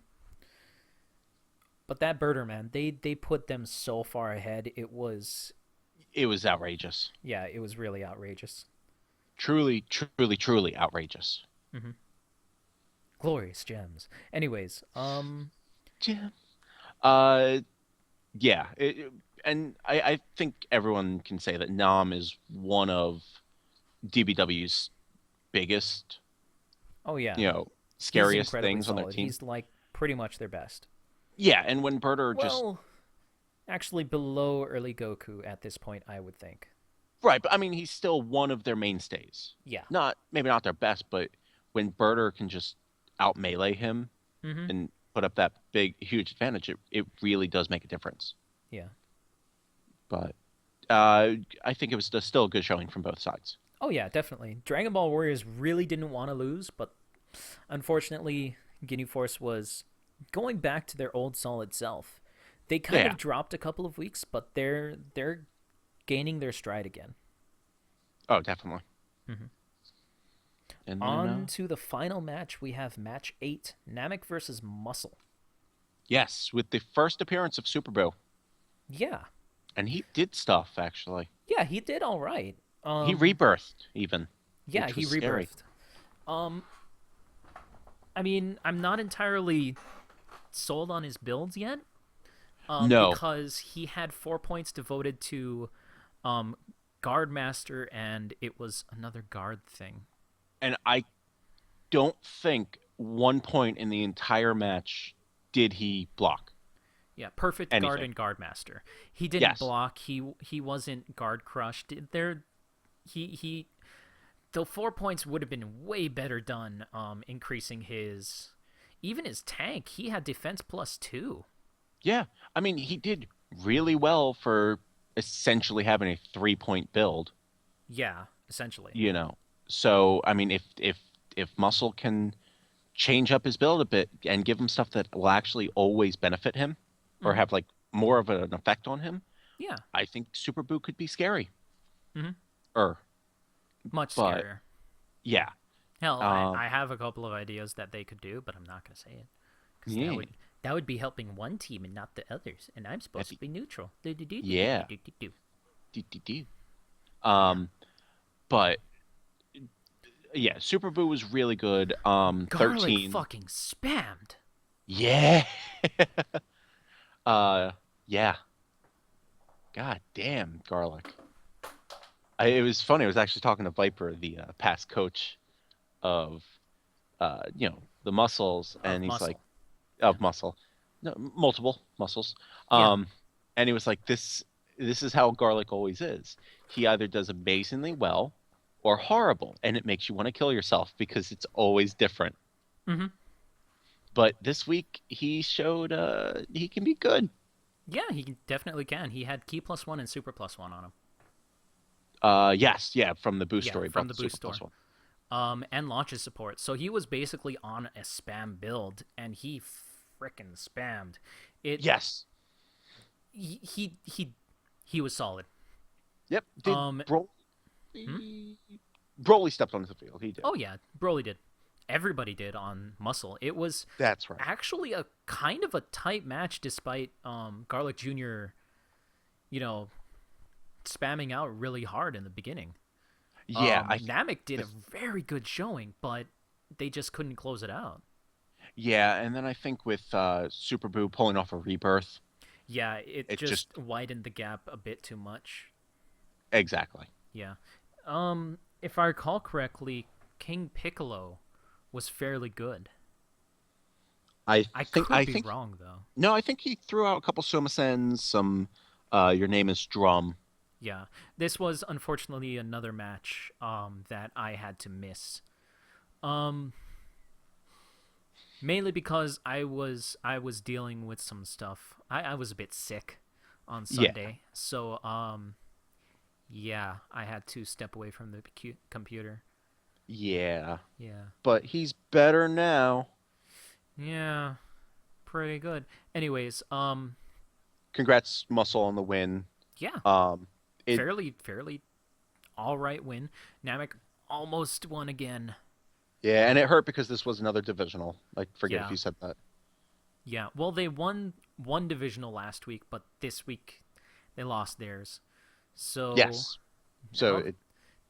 But that Birder, man, they put them so far ahead. It was, It was outrageous. yeah, it was really outrageous. Truly, truly, truly outrageous. Mm-hmm. Glorious gems. Anyways, Jim. Uh, yeah, and I think everyone can say that Nam is one of DBW's biggest, oh yeah, you know, he's scariest incredibly things on their solid. team. He's like pretty much their best. Yeah, and when Birder just Well, actually below early Goku at this point, I would think. right, but I mean he's still one of their mainstays. Yeah. Not maybe not their best, but when Birder can just out melee him Mm-hmm. and put up that big huge advantage, it really does make a difference. Yeah. But I think it was still a good showing from both sides. Oh yeah, definitely. Dragon Ball Warriors really didn't want to lose, but unfortunately, Ginyu Force was going back to their old solid self. They kind Yeah. of dropped a couple of weeks, but they're gaining their stride again. Oh, definitely. Mm-hmm. And then On to the final match, we have match 8, Namek versus Muscle. yes, with the first appearance of Super Boo, Yeah, and he did stuff actually. yeah, he did all right. He Um, rebirthed even, yeah, which he was scary. rebirthed. Um, I mean, I'm not entirely sold on his builds yet. No, Because he had 4 points devoted to um, Guard Master, and it was another guard thing. and I don't think one point in the entire match did he block Yeah, perfect guard anything. and Guard Master. He didn't Yes. block. He wasn't guard crushed. There, he. The 4 points would have been way better done. Increasing his, even his tank. He had defense +2. Yeah. I mean, he did really well for essentially having a 3-point build, Yeah, essentially. you know. So, I mean, if Muscle can change up his build a bit and give him stuff that will actually always benefit him or Mm-hmm. have like more of an effect on him, Yeah. I think Super Boo could be scary. Mm-hmm. Er, Much but scarier. yeah. Hell, Um, I have a couple of ideas that they could do, but I'm not gonna say it because yeah. that would be helping one team and not the others, and I'm supposed That'd to be, be neutral. Do do do do do do yeah. do do do. Do, do, do. Yeah, Um, but yeah, Super Boo was really good. garlic 13. fucking spammed. Yeah. uh, yeah. God damn, garlic. It was funny. I was actually talking to Viper, the past coach of, the muscles, Of and he's like, muscle. Yeah, of muscle, no, multiple muscles. yeah. Um, and he was like, this is how garlic always is. He either does amazingly well or horrible, and it makes you want to kill yourself because it's always different. Mm-hmm. But this week he showed he can be good. Yeah, he definitely can. He had key +1 and super +1 on him. Yes, yeah, from the boost Yeah, store he from brought the the boost super store. plus one. And launches support. So he was basically on a spam build, and he frickin' spammed. It Yes. he he he, he was solid. Yep. Did Um, hmm? Broly stepped onto the field? He did. Oh yeah, Broly did. Everybody did on Muscle. It was That's right. actually a kind of a tight match, despite Garlic Jr. You know spamming out really hard in the beginning. Yeah, I think Namek did a this. very good showing, but they just couldn't close it out. Yeah, and then I think with Super Boo pulling off a rebirth, Yeah, it it just just widened the gap a bit too much. exactly. Yeah. If I recall correctly, King Piccolo was fairly good. I could I be think wrong though. no, I think he threw out a couple Somasens, some Your Name is Drum. Yeah, this was unfortunately another match that I had to miss. Um, Mainly because I was dealing with some stuff. I was a bit sick on Yeah. Sunday, so yeah, I had to step away from the computer. Yeah. Yeah, But he's better now. yeah, pretty good. Anyways, Congrats, Muscle, on the win. yeah, Um it fairly all right win. Namek almost won again. Yeah, and it hurt because this was another divisional. Like forget if Yeah, you said that. yeah. Well, they won one divisional last week, but this week they lost theirs. So Yes. So now it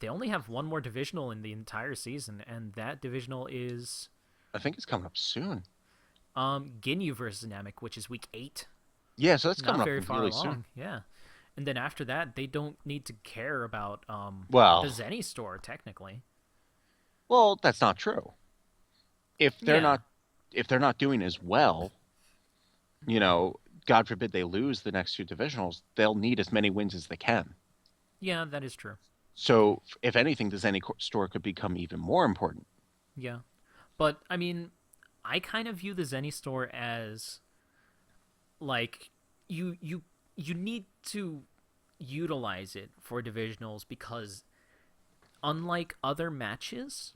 they only have one more divisional in the entire season, and that divisional is I think it's coming up soon. Ginyu versus Namek, which is week 8. Yeah, so that's coming Not up very far really soon. along. Yeah, and then after that, they don't need to care about the Well, Zenny store technically. well, that's not true. If they're Yeah, not if they're not doing as well, you know, God forbid they lose the next two divisionals, they'll need as many wins as they can. yeah, that is true. So, if anything, the Zenny store could become even more important. Yeah, but I mean, I kind of view the Zenny store as like you need to utilize it for divisionals because, unlike other matches,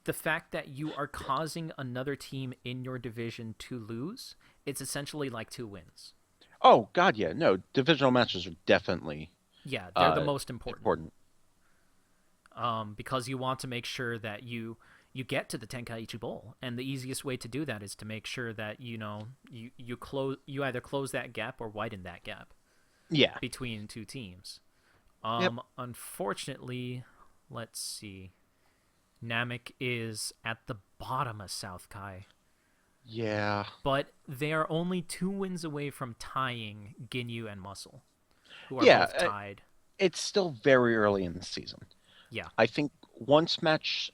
the fact that you are causing another team in your division to lose, it's essentially like 2 wins. Oh God, yeah, no, divisional matches are definitely Yeah, they're the uh most important. important. Because you want to make sure that you get to the Tenkaichi Bowl, and the easiest way to do that is to make sure that you either close that gap or widen that gap Yeah. between two teams. Yep. Unfortunately, let's see. Namek is at the bottom of South Kai, Yeah. but they are only 2 wins away from tying Ginyu and Muscle, who are Yeah. both tied. It's still very early in the season. Yeah. I think once match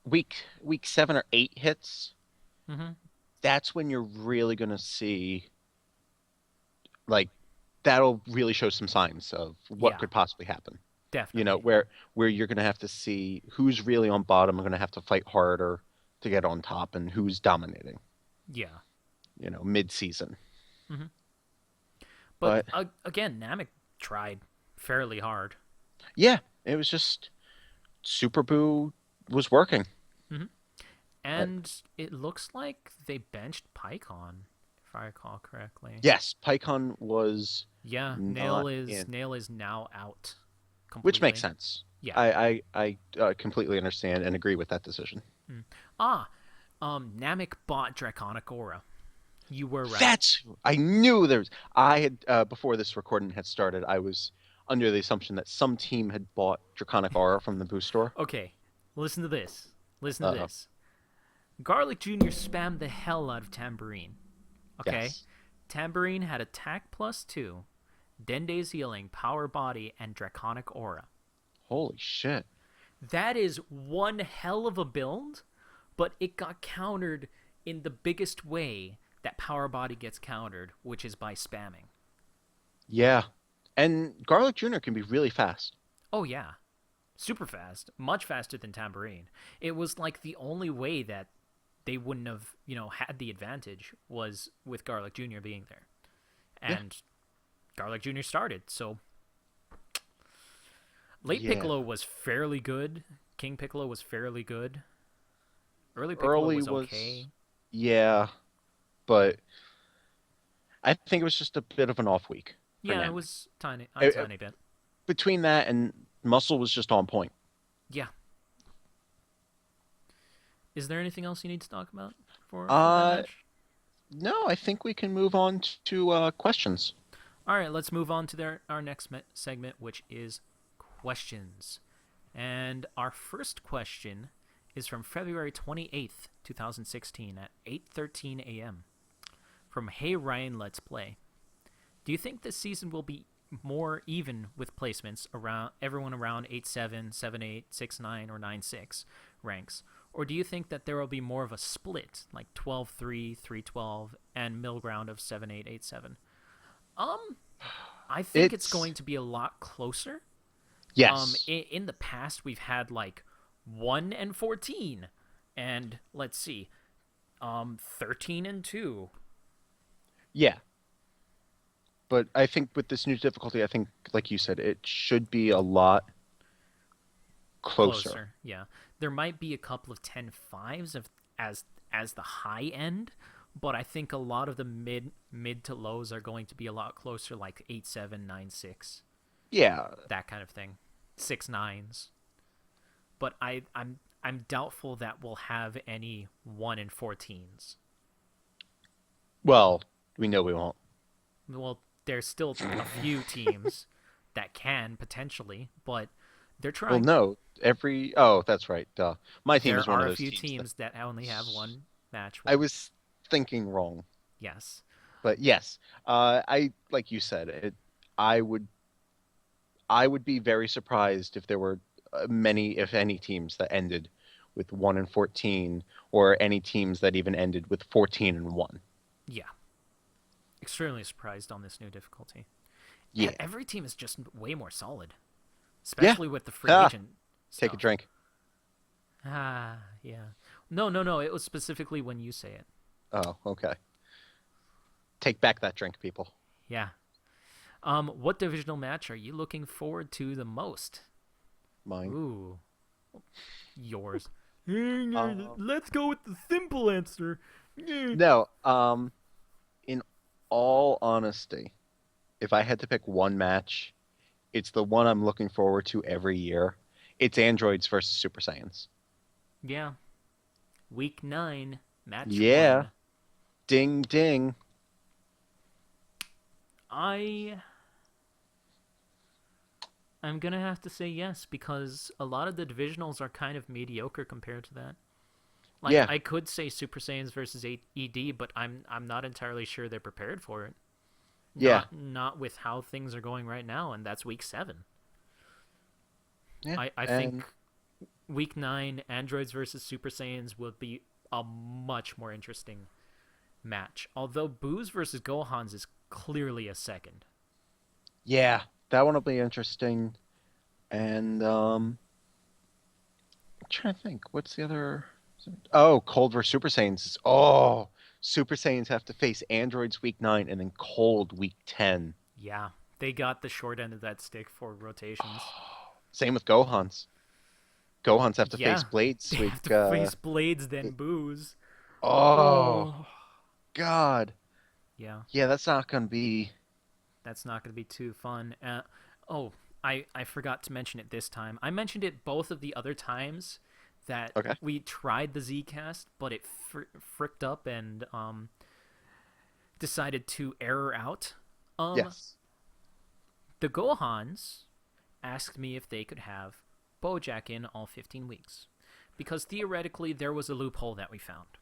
week 7 or 8 hits, Mm-hmm. that's when you're really gonna see like that'll really show some signs of what Yeah, could possibly happen. definitely. Where you're gonna have to see who's really on bottom and gonna have to fight harder to get on top and who's dominating, Yeah. mid season. Mm-hmm. But But again, Namek tried fairly hard. yeah, it was just Super Boo was working. Mm-hmm. Uh, And it looks like they benched PyCon, if I recall correctly. yes, PyCon was Yeah, not in, Nail is now out which makes completely. sense. Yeah. I completely understand and agree with that decision. Mm. Ah, Namek bought Draconic Aura. You were right. I knew there was. I had before this recording had started. I was under the assumption that some team had bought Draconic Aura from the boost store. Okay, listen to this. Listen to Uh, this. Garlic Jr. spammed the hell out of Tambourine. Okay? yes. Tambourine had attack +2, Dende's healing, power body, and Draconic Aura. Holy shit. That is one hell of a build, but it got countered in the biggest way that power body gets countered, which is by spamming. Yeah. And Garlic Jr. can be really fast. Oh, yeah. Super fast. Much faster than Tambourine. It was like the only way that they wouldn't have, had the advantage was with Garlic Jr. being there. Yeah. And Garlic Jr. started, so late Yeah. Piccolo was fairly good. King Piccolo was fairly good. Early Piccolo Early was was okay. yeah, but I think it was just a bit of an off week for Yeah, it Namek. was tiny, a Uh, uh, tiny bit. Between that and Muscle was just on point. Yeah. Is there anything else you need to talk about for that Uh, match? no, I think we can move on to questions. All right, let's move on to our next segment, which is questions. And our first question is from February 28th, 2016 at 8:13 a.m. from Hey Ryan Let's Play. Do you think this season will be more even with placements around everyone around 8-7, 7-8, 6-9, or 9-6 ranks? Or do you think that there will be more of a split, like 12-3, 3-12, and middle ground of 7-8, 8-7? I think it's going to be a lot closer. Yes. In the past, we've had like 1-14, and let's see, 13-2. Yeah. But I think with this new difficulty, I think, like you said, it should be a lot closer. Yeah. There might be a couple of 10-5s as the high end, but I think a lot of the mid to lows are going to be a lot closer, like 8-7, 9-6, Yeah. that kind of thing, 6-9s. But I'm doubtful that we'll have any 1-14s. Well, we know we won't. Well, there's still a few teams that can potentially, but they're Well, trying. no. Oh, that's right. Duh. My team is There one are of a those few teams teams that only have one match I win. was thinking wrong. Yes. But yes, I like you said, I would I would be very surprised if there were many, if any, teams that ended with 1-14, or any teams that even ended with 14-1. Yeah. Extremely surprised on this new difficulty. Yeah. Every team is just way more solid, Yeah. especially with the free Ah, agent take a stuff. drink. Yeah. No. It was specifically when you say it. Oh, okay. Take back that drink, people. Yeah. What divisional match are you looking forward to the most? Mine. Ooh, yours. Um, Let's go with the simple answer. no. In all honesty, if I had to pick one match, it's the one I'm looking forward to every year. It's androids versus Super Saiyans. Yeah, week 9, match Yeah. 1. Ding ding. I I'm gonna have to say yes because a lot of the divisionals are kind of mediocre compared to that. Like Yeah. I could say Super Saiyans versus ED, but I'm not entirely sure they're prepared for it. Yeah. Not with how things are going right now, and that's week 7. Yeah. I think And week 9 androids versus Super Saiyans will be a much more interesting match. Although Boos versus Gohans is clearly a second. yeah, that one will be interesting. And I'm trying to think. What's the other? Oh, Cold versus Super Saiyans. Oh, Super Saiyans have to face androids week 9 and then Cold week 10. Yeah, they got the short end of that stick for rotations. Same with Gohans. Gohans have to face Yeah, Blades they week. have to face Blades then Boos. Oh Oh, God. yeah, Yeah, that's not gonna be. that's not going to be too fun. Oh, I forgot to mention it this time. I mentioned it both of the other times that Okay. we tried the Zcast, but it fricked up and decided to error out. Um, Yes. the Gohans asked me if they could have Bojack in all 15 weeks because theoretically there was a loophole that we found.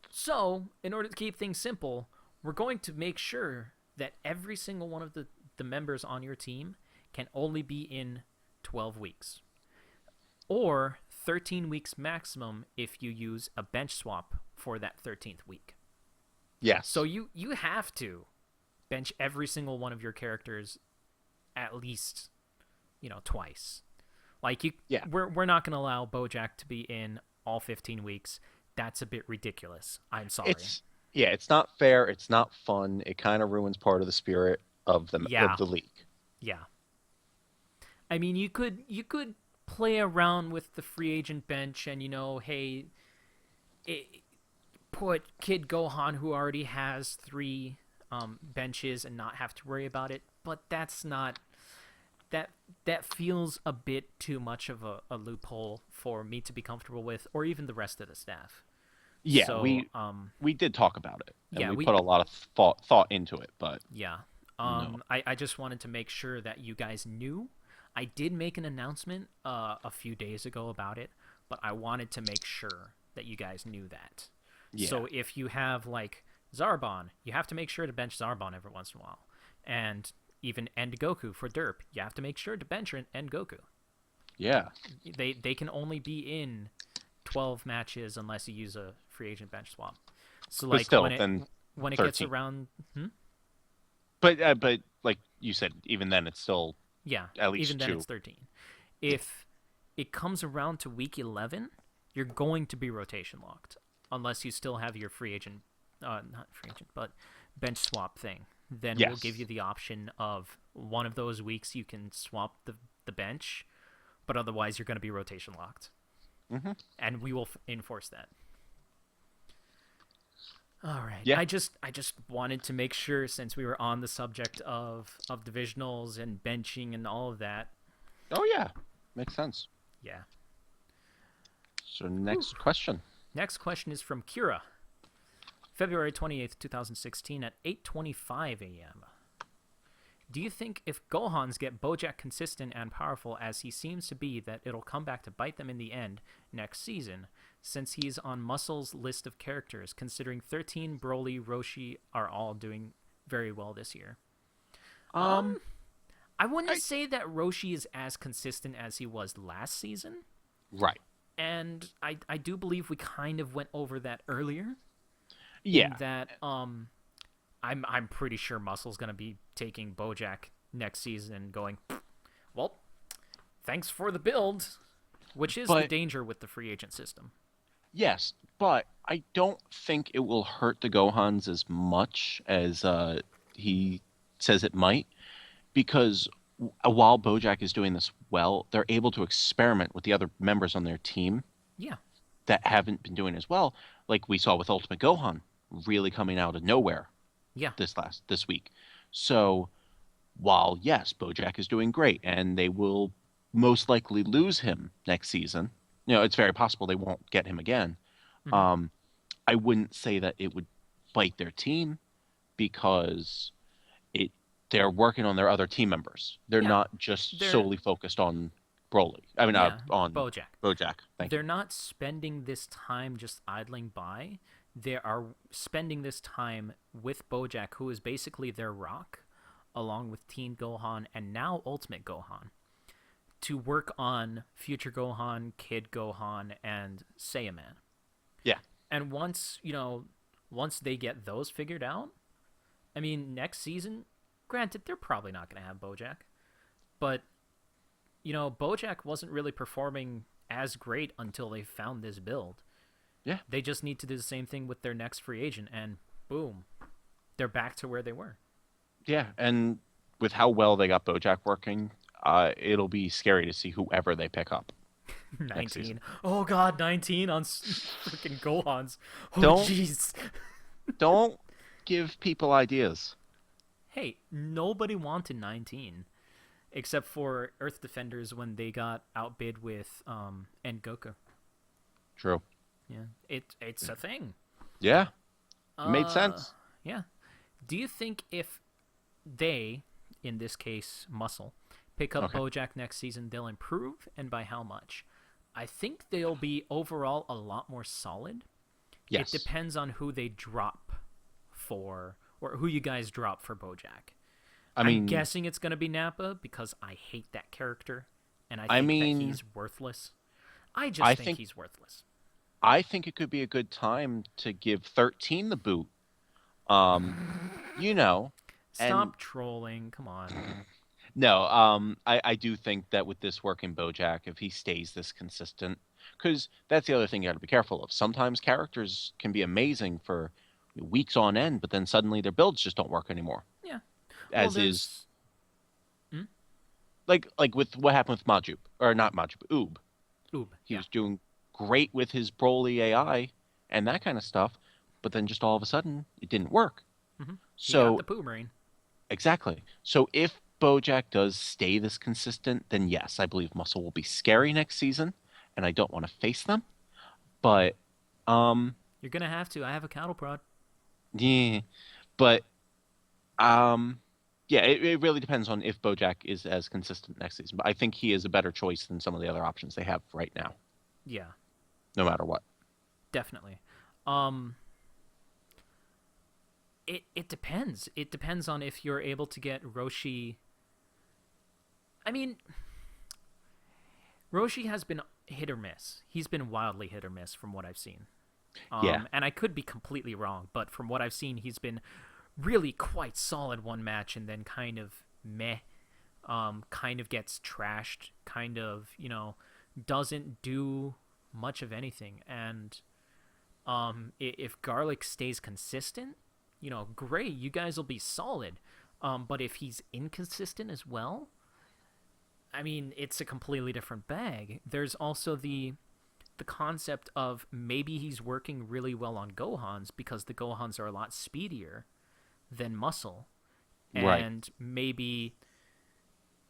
So, in order to keep things simple, we're going to make sure that every single one of the members on your team can only be in 12 weeks. Or 13 weeks maximum if you use a bench swap for that 13th week. So Yes. you have to bench every single one of your characters at least, twice. Like Yeah. we're not going to allow Bojack to be in all 15 weeks. That's a bit ridiculous. I'm sorry. It's yeah. It's not fair. It's not fun. It kind of ruins part of the spirit of Yeah. the league. Yeah. I mean, you could play around with the free agent bench and hey, it, put Kid Gohan who already has 3 benches and not have to worry about it, but that's not that that feels a bit too much of a loophole for me to be comfortable with or even the rest of the staff. Yeah, So, we did talk about it and yeah, we we put a lot of thought into it, but yeah. no. I just wanted to make sure that you guys knew. I did make an announcement a few days ago about it, but I wanted to make sure that you guys knew that. Yeah. So if you have like Zarbon, you have to make sure to bench Zarbon every once in a while. And even End Goku for Derp, you have to make sure to bench End Goku. Yeah. They can only be in 12 matches unless you use a free agent bench swap. So But like still, then when it gets 13. around, But like you said, even then it's still yeah, at even least then 2. it's 13. If it comes around to week 11, you're going to be rotation locked unless you still have your free agent, not free agent, but bench swap thing. Then we'll give Yes. you the option of one of those weeks you can swap the bench, but otherwise you're going to be rotation locked. Hmm. And we will enforce that. All right. Yeah. I just wanted to make sure since we were on the subject of divisionals and benching and all of that. Oh yeah. Makes sense. Yeah. So Whew. next question. Next question is from Kira. February 28th, 2016 at 8:25 a.m. Do you think if Gohans get Bojack consistent and powerful as he seems to be that it'll come back to bite them in the end next season since he's on Muscle's list of characters considering 13, Broly, Roshi are all doing very well this year? Um I wouldn't I say that Roshi is as consistent as he was last season, right. and I do believe we kind of went over that earlier in Yeah. that I'm pretty sure Muscle's gonna be taking Bojack next season and going, well, thanks for the build, which is the But danger with the free agent system. yes, but I don't think it will hurt the Gohans as much as he says it might, because while BoJack is doing this well, they're able to experiment with the other members on their team Yeah. that haven't been doing as well, like we saw with Ultimate Gohan really coming out of nowhere Yeah. this week. So while yes, BoJack is doing great, and they will most likely lose him next season, it's very possible they won't get him again. Hmm. Um, I wouldn't say that it would bite their team because it they're working on their other team members. They're Yeah. not just They're solely focused on Broly. I mean, yeah, on BoJack. BoJack. Thank you. They're not spending this time just idling by. They are spending this time with BoJack, who is basically their rock, along with Teen Gohan and now Ultimate Gohan, to work on Future Gohan, Kid Gohan, and Saiyaman. Yeah, And once they get those figured out, I mean, next season, granted, they're probably not going to have BoJack, but BoJack wasn't really performing as great until they found this build. yeah, They just need to do the same thing with their next free agent, and boom, they're back to where they were. yeah. And with how well they got BoJack working, it'll be scary to see whoever they pick up next season. 19. Oh god, 19 on freaking Gohans. Oh Don't jeez. don't give people ideas. Hey, nobody wanted 19 except for Earth Defenders when they got outbid with and Goku. True. Yeah, it's a thing. Yeah, it made Uh, sense. yeah. Do you think if they, in this case, Muscle, pick up Okay. BoJack next season, they'll improve, and by how much? I think they'll be overall a lot more solid. It Yes. depends on who they drop for, or who you guys drop for BoJack. I I'm mean, guessing it's gonna be Nappa because I hate that character, and I I think that mean, he's worthless. I I just think think he's worthless. I think it could be a good time to give 13 the boot. Um, you know, and Stop trolling. Come on. no, I do think that with this work in BoJack, if he stays this consistent, because that's the other thing you got to be careful of. Sometimes characters can be amazing for weeks on end, but then suddenly their builds just don't work anymore. Yeah. Well, As is there's. Hmm? like with what happened with Majub, or not Majub, Oob. Oob. He Yeah. was doing great with his Broly AI and that kind of stuff, but then just all of a sudden it didn't work. He got So the poo brain. exactly. So if BoJack does stay this consistent, then yes, I believe Muscle will be scary next season, and I don't want to face them. But um, You're gonna have to. I have a cattle prod. yeah, but um, yeah, it really depends on if BoJack is as consistent next season. But I think he is a better choice than some of the other options they have right now, Yeah, no matter what. definitely. Um, it depends. It depends on if you're able to get Roshi. I mean, Roshi has been hit or miss. He's been wildly hit or miss from what I've seen. Yeah, And I could be completely wrong, but from what I've seen, he's been really quite solid one match and then kind of meh. Kind of gets trashed. Kind of doesn't do much of anything. And if Garlic stays consistent, great, you guys will be solid. But if he's inconsistent as well, I mean, it's a completely different bag. There's also the concept of maybe he's working really well on Gohans because the Gohans are a lot speedier than Muscle. right. And maybe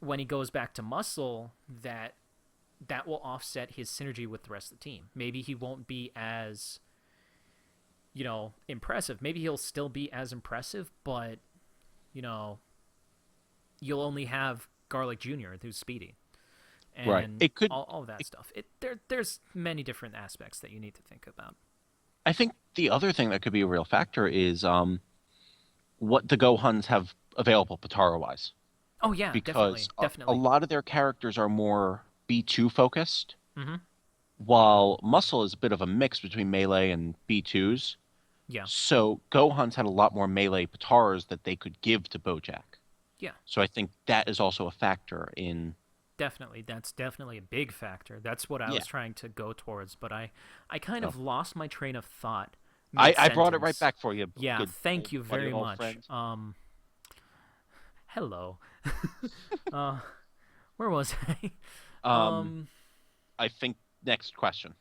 when he goes back to Muscle, that will offset his synergy with the rest of the team. Maybe he won't be as impressive. Maybe he'll still be as impressive, but you'll only have Garlic Jr., who's speedy. Right. And It could. all that stuff. There's many different aspects that you need to think about. I think the other thing that could be a real factor is what the Gohans have available Potara wise, Oh yeah, because definitely, a definitely. lot of their characters are more B2 focused, Mm-hmm. while Muscle is a bit of a mix between melee and B2s. Yeah, So Gohan's had a lot more melee Potaras that they could give to Bojack. yeah, So I think that is also a factor in. definitely. That's definitely a big factor. That's what I Yeah. was trying to go towards, but I kind No. of lost my train of thought I brought it right mid-sentence. back for you. Yeah, Good thank you buddy very of old much. friend. hello. uh, where was I? Um, Um, I think next question,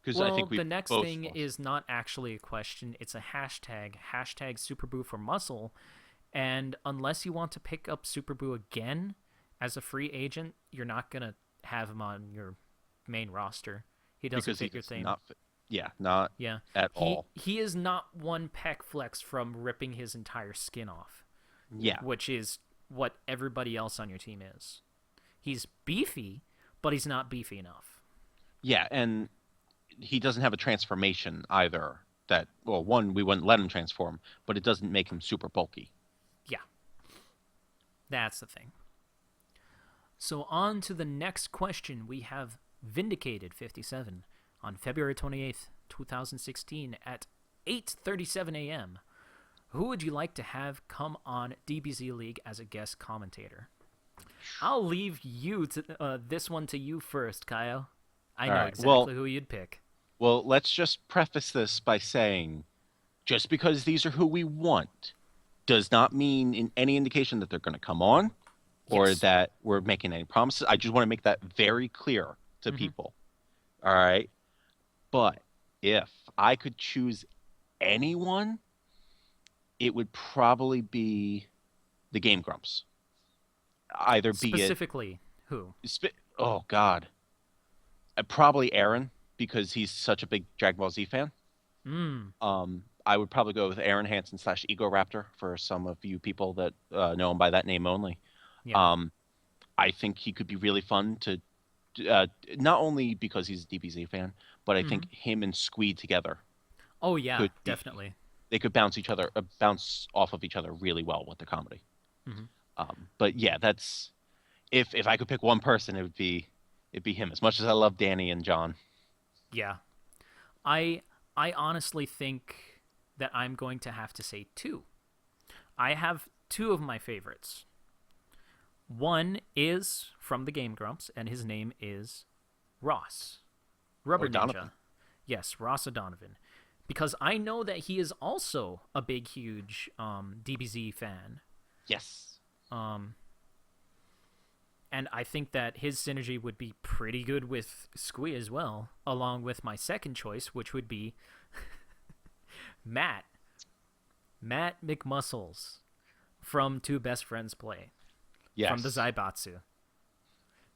because I well, think we the next both thing lost. is not actually a question. It's a hashtag. Hashtag Superboo for muscle. And unless you want to pick up Superboo again as a free agent, you're not gonna have him on your main roster. He doesn't Because he fit your does theme. not fit. Yeah, not Yeah, at he all. he is not one pec flex from ripping his entire skin off, Yeah, which is what everybody else on your team is. He's beefy, but he's not beefy enough. yeah, and he doesn't have a transformation either. That well, one we wouldn't let him transform, but it doesn't make him super bulky. Yeah, that's the thing. So on to the next question. We have Vindicated 57 on February 28th, 2016 at 8:37 a.m. Who would you like to have come on DBZ League as a guest commentator? I'll leave you to this one to you first, Kyle. I All know right. exactly who you'd pick. Well, let's just preface this by saying just because these are who we want does not mean in any indication that they're going to come on or Yes. that we're making any promises. I just want to make that very clear to Mm-hmm. people. All right. But if I could choose anyone, it would probably be the Game Grumps. Either be it, Specifically, who? oh God, probably Aaron because he's such a big Dragon Ball Z fan. Mm. I would probably go with Aaron Hansen slash Ego Raptor for some of you people that know him by that name only. Yeah. Um, I think he could be really fun to, uh, not only because he's a DBZ fan, but I Mm-hmm. think him and Squee together Oh yeah, could be, definitely. they could bounce off of each other really well with the comedy. Mm-hmm. But yeah, that's if I could pick one person, it'd be him. As much as I love Danny and John. Yeah. I I honestly think that I'm going to have to say two. I have two of my favorites. One is from the Game Grumps, and his name is Ross. Rubber O'Donovan. Ninja. Yes, Ross O'Donovan. Because I know that he is also a big, huge DBZ fan. Yes. Um, and I think that his synergy would be pretty good with Squee as well, along with my second choice, which would be Matt. Matt McMuscles from Two Best Friends Play, from the Yes. Zaibatsu.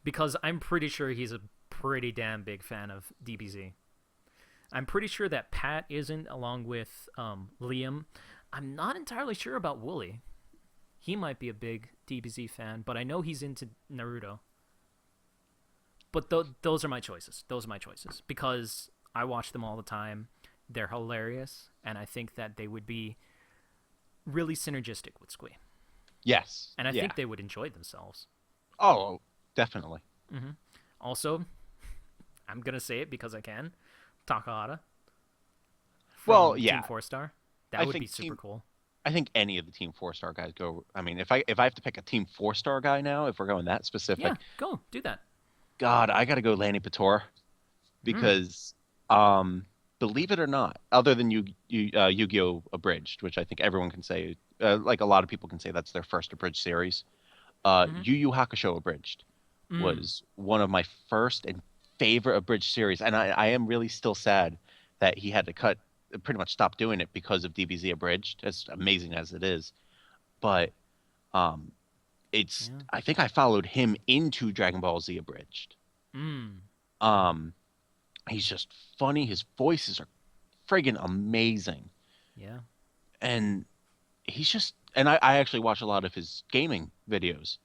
Because I'm pretty sure he's a pretty damn big fan of DBZ. I'm pretty sure that Pat isn't, along with Liam. I'm not entirely sure about Wooly. He might be a big DBZ fan, but I know he's into Naruto. But those are my choices. Those are my choices because I watch them all the time. They're hilarious, and I think that they would be really synergistic with Squee. Yes. And I Yeah. think they would enjoy themselves. Oh, definitely. Also, I'm gonna say it because I can. Takahata Well, from Team yeah. Four Star. That I would be think super team. cool. I think any of the Team 4 star guys go. I mean, if I have to pick a Team 4 star guy now, if we're going that Yeah, specific, go do that. God, I got to go Lanny Pator Hmm. because, believe it or not, other than Yu-Gi-Oh! Abridged, which I think everyone can say, like a lot of people can say that's their first abridged series. Mm-hmm. Yu Yu Hakusho Abridged Mm. was one of my first and favorite abridged series, and I am really still sad that he had to pretty much stop doing it because of DBZ Abridged, as amazing as it is. But um, it's Yeah. I think I followed him into Dragon Ball Z Abridged. Mm. Um, he's just funny. His voices are friggin' amazing, Yeah. and he's just and I actually watch a lot of his gaming videos,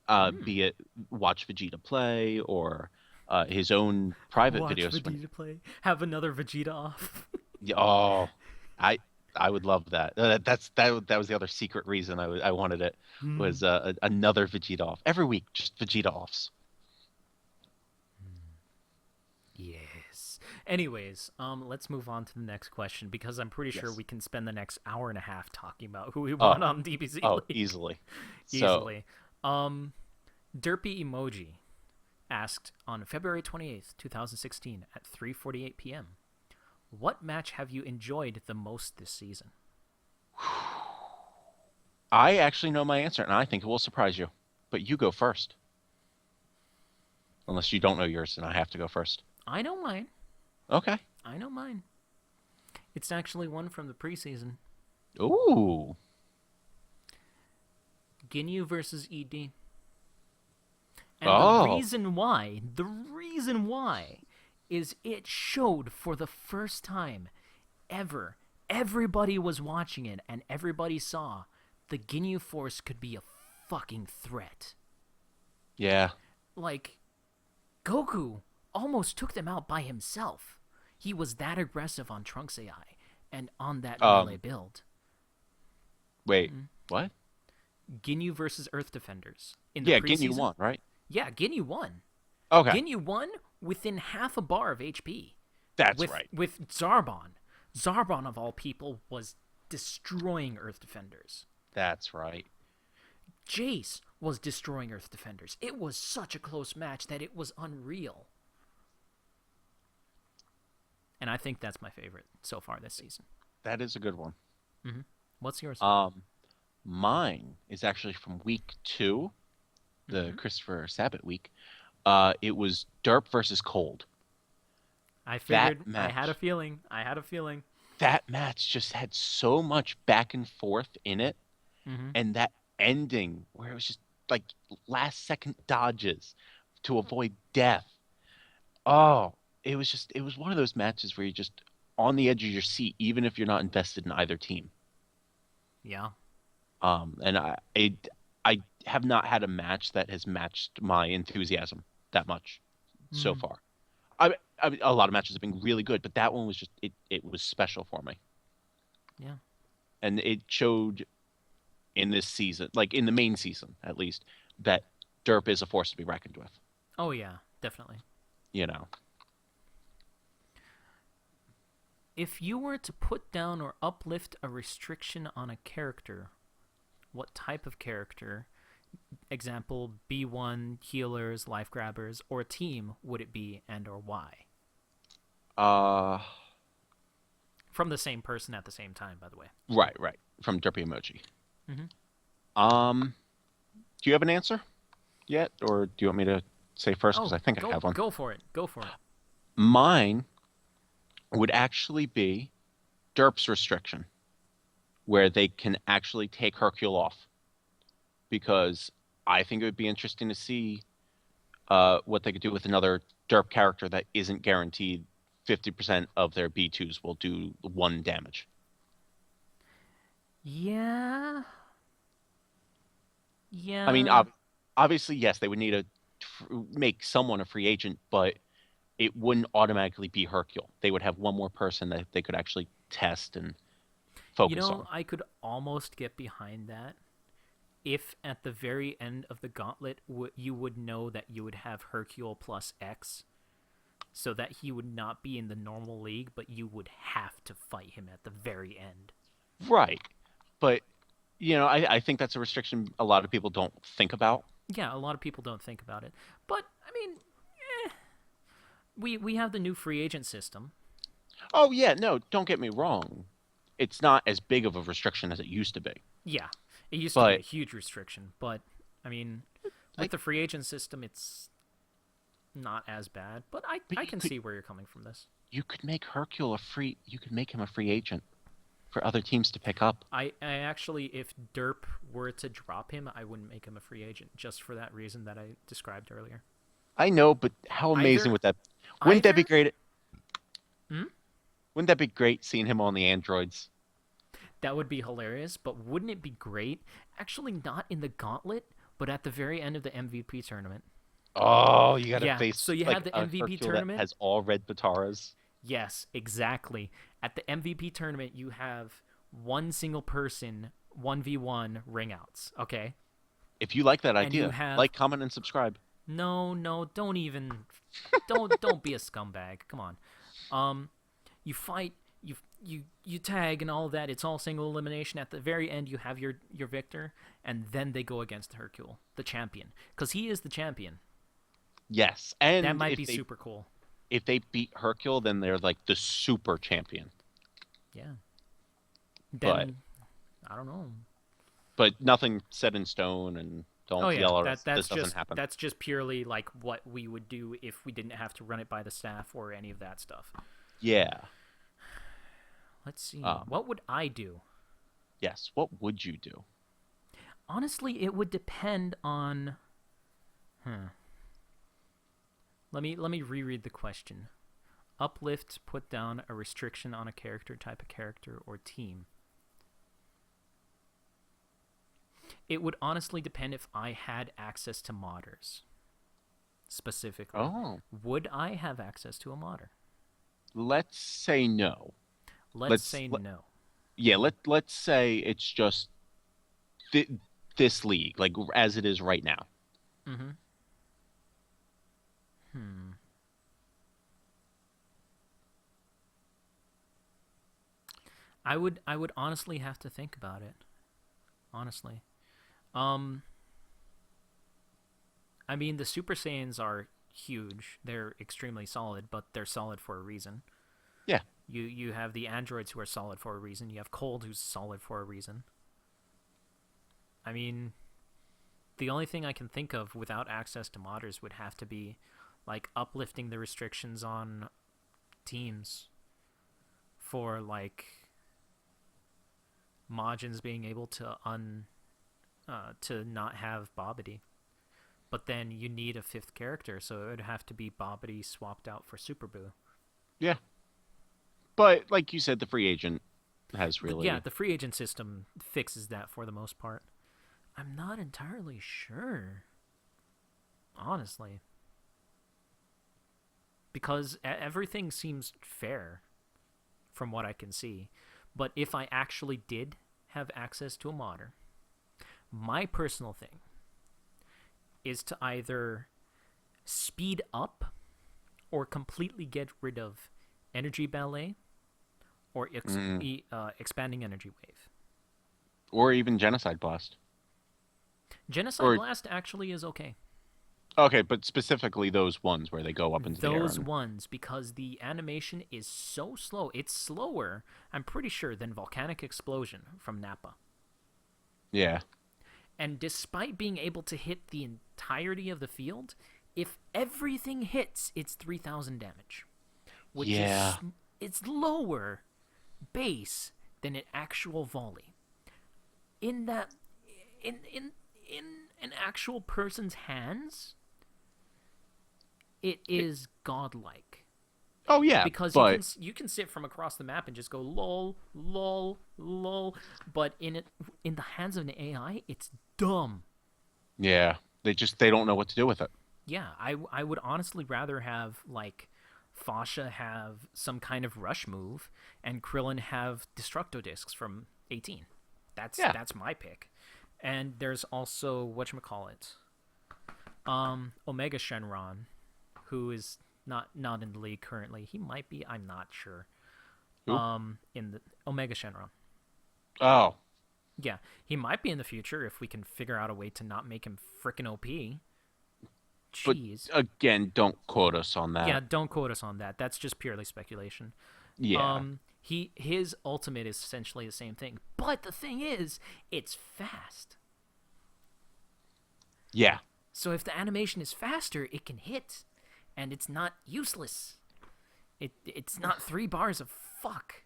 Mm. be it watch Vegeta play or his own private Watch videos. Vegeta play. Have another Vegeta off. Yeah, oh, I I would love that. That was the other secret reason I wanted it Hmm. was another Vegeta off every week, just Vegeta offs. Yes. Anyways, let's move on to the next question because I'm pretty sure Yes. we can spend the next hour and a half talking about who we want Oh, on DBZ oh, League easily. So easily. Um, Derpy Emoji asked on February 28th, 2016 at 3:48 p.m. What match have you enjoyed the most this season? I actually know my answer, and I think it will surprise you. But you go first. Unless you don't know yours, and I have to go first. I know mine. Okay. I know mine. It's actually one from the preseason. Ooh. Ginyu versus ED. And Oh. the reason why is it showed for the first time ever, everybody was watching it and everybody saw the Ginyu Force could be a fucking threat. Yeah. Like, Goku almost took them out by himself. He was that aggressive on Trunks AI and on that melee build. Wait. What? Ginyu versus Earth Defenders in the Yeah, preseason. Ginyu won, right? Yeah, Ginyu won. Okay. Ginyu won within half a bar of HP. That's right. With Zarbon. Zarbon, of all people, was destroying Earth Defenders. That's right. Jace was destroying Earth Defenders. It was such a close match that it was unreal. And I think that's my favorite so far this season. That is a good one. Mm-hmm. What's yours? Mine is actually from week 2, the Christopher Sabat week. It was Derp versus Cold. I figured. I had a feeling. That match just had so much back and forth in it, and that ending where it was just like last second dodges to avoid death. Oh, it was one of those matches where you're just on the edge of your seat, even if you're not invested in either team. Yeah. And I have not had a match that has matched my enthusiasm that much so far. I mean, a lot of matches have been really good, but that one was just it was special for me. Yeah. And it showed in this season, like in the main season at least, that Derp is a force to be reckoned with. Oh yeah, definitely. You know. If you were to put down or uplift a restriction on a character, what type of character, example B1, healers, life grabbers, or team would it be and or why? From the same person at the same time, by the way. Right. From Derpy Emoji. Do you have an answer yet, or do you want me to say first? Because I think I have one. Go for it. Mine would actually be Derp's restriction, where they can actually take Hercule off. Because I think it would be interesting to see what they could do with another Derp character that isn't guaranteed 50% of their B2s will do 1 damage. Yeah. I mean, obviously, yes, they would need to make someone a free agent, but it wouldn't automatically be Hercule. They would have one more person that they could actually test and focus on. I could almost get behind that if at the very end of the gauntlet you would know that you would have Hercule plus X, so that he would not be in the normal league, but you would have to fight him at the very end. Right. But, I think that's a restriction a lot of people don't think about. Yeah, a lot of people don't think about it. But, I mean, we have the new free agent system. Oh, yeah, no, don't get me wrong. It's not as big of a restriction as it used to be. Yeah, it used to be a huge restriction. But, I mean, with the free agent system, it's not as bad. But I can see where you're coming from this. You could make Hercule you could make him a free agent for other teams to pick up. I actually, if Derp were to drop him, I wouldn't make him a free agent, just for that reason that I described earlier. I know, but how amazing would that? Wouldn't that be great? Wouldn't that be great seeing him on the androids? That would be hilarious, but wouldn't it be great? Actually, not in the gauntlet, but at the very end of the MVP tournament. Oh, you got to face. So you have the MVP tournament that has all red Bataras. Yes, exactly. At the MVP tournament, you have one single person 1v1 ring outs. Okay. If you like that idea, like, comment, and subscribe. No, don't even. don't be a scumbag. Come on. You fight. You tag and all that. It's all single elimination. At the very end, you have your victor, and then they go against Hercule, the champion, because he is the champion. Yes, and that might be super cool. If they beat Hercule, then they're like the super champion. Yeah. Then, I don't know. but nothing set in stone. And Oh don't yeah, yell at that us. This doesn't happen. that's just purely like what we would do if we didn't have to run it by the staff or any of that stuff. Yeah. Let's see. Um. What would I do? Yes. What would you do? Honestly, it would depend on. Let me reread the question. Uplift put down a restriction on a character, type of character, or team. It would honestly depend if I had access to modders. Specifically, Oh. would I have access to a modder? Let's say no. Let's Let's say let, no. yeah. Let's say it's just th- this league, like as it is right now. Mm-hmm. Hmm. I would honestly have to think about it. Honestly. Um I mean the Super Saiyans are huge. They're extremely solid, but they're solid for a reason. Yeah. You have the androids who are solid for a reason. You have Cold who's solid for a reason. I mean, the only thing I can think of without access to modders would have to be like uplifting the restrictions on teams for like Majins being able to to not have Bobbity. But then you need a fifth character, so it would have to be Bobbity swapped out for Super Boo. Yeah. But like you said, the free agent has Yeah, really. the free agent system fixes that for the most part. I'm not entirely sure, honestly, because everything seems fair from what I can see. But if I actually did have access to a modder, my personal thing is to either speed up or completely get rid of Energy Ballet or Mm, expanding Energy Wave. or even Genocide Blast. Genocide Or Blast actually is okay. okay, but specifically those ones where they go up into the air Those and ones, because the animation is so slow. It's slower, I'm pretty sure, than Volcanic Explosion from Nappa. yeah. And despite being able to hit the entirety of the field, if everything hits, it's 3,000 damage, which Yeah. is it's lower base than an actual volley. In that, in an actual person's hands, it is godlike Oh yeah, because but you can sit from across the map and just go lol lol lol, but in the hands of an AI, it's dumb. yeah, they don't know what to do with it. Yeah, I would honestly rather have like Fasha have some kind of rush move and Krillin have Destructo discs from 18. Yeah. That's my pick. And there's also whatchamacallit, Omega Shenron, who is not in the league currently. He might be, I'm not sure. Who? In the Omega Shenron. Oh, Yeah, he might be in the future if we can figure out a way to not make him frickin' OP. but Jeez. again, don't quote us on Yeah, that. don't quote us on that. That's just purely speculation. Yeah. His ultimate is essentially the same thing. But the thing is, it's fast. Yeah. So if the animation is faster, it can hit. And it's not useless. It's not 3 bars of fuck.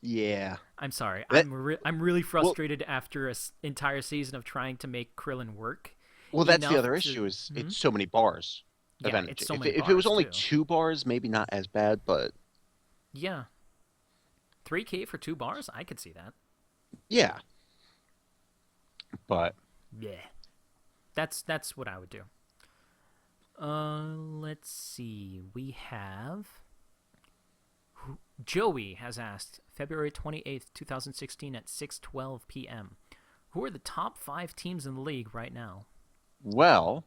Yeah. I'm sorry. That I'm really well, frustrated after an entire season of trying to make Krillin work well, that's the enough other to. issue is Hmm? it's so many bars of Yeah, it's energy. so If many if it was bars only too. 2 bars, maybe not as bad, but Yeah, 3K for 2 bars, I could see that. yeah. But Yeah, that's what I would do. Let's see. We have Joey has asked February 28th, 2016 at 6:12 p.m. Who are the top 5 teams in the league right now? well,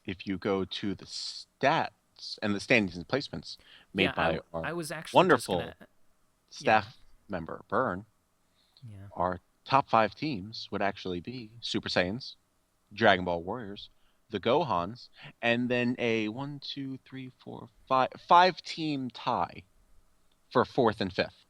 if you go to the stats and the standings and placements Yeah, made by our I was actually just gonna. wonderful Yeah, staff member Byrne, yeah. our top 5 teams would actually be Super Saiyans, Dragon Ball Warriors, the Gohans, and then a one, two, three, four, five team tie for fourth and fifth.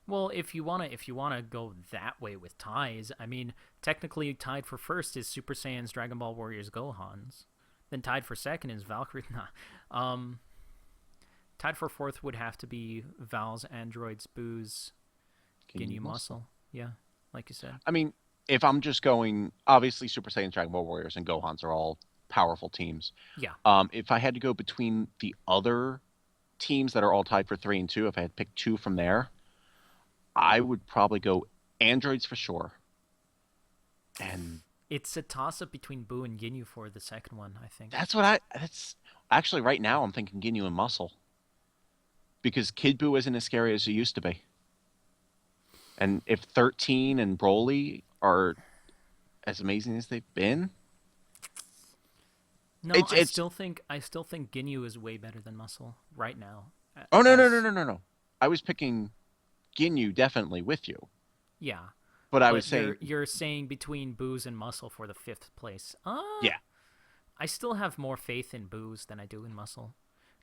Well, if you wanna go that way with ties, I mean, technically tied for first is Super Saiyans, Dragon Ball Warriors, Gohans. Then tied for second is Valkyrie. Nah. Um, tied for fourth would have to be Val's, Androids, Boo's, Ginyu Ginyu, Muscle. Muscle. Yeah, like you said. I mean, if I'm just going, obviously Super Saiyan, Dragon Ball Warriors, and Gohans are all powerful teams. Yeah. If I had to go between the other teams that are all tied for 3 and 2, if I had to pick two from there, I would probably go androids for sure. And It's a toss up between Boo and Ginyu for the second one, I think. that's actually right now I'm thinking Ginyu and Muscle because Kid Buu isn't as scary as it used to be. And if 13 and Broly are as amazing as they've been, No, it's I it's still think I still think Ginyu is way better than Muscle right now. oh no no no As no no no. I was picking Ginyu definitely with you, yeah, but I was but saying you're saying between Boo's and Muscle for the fifth place. yeah, I still have more faith in Boo's than I do in Muscle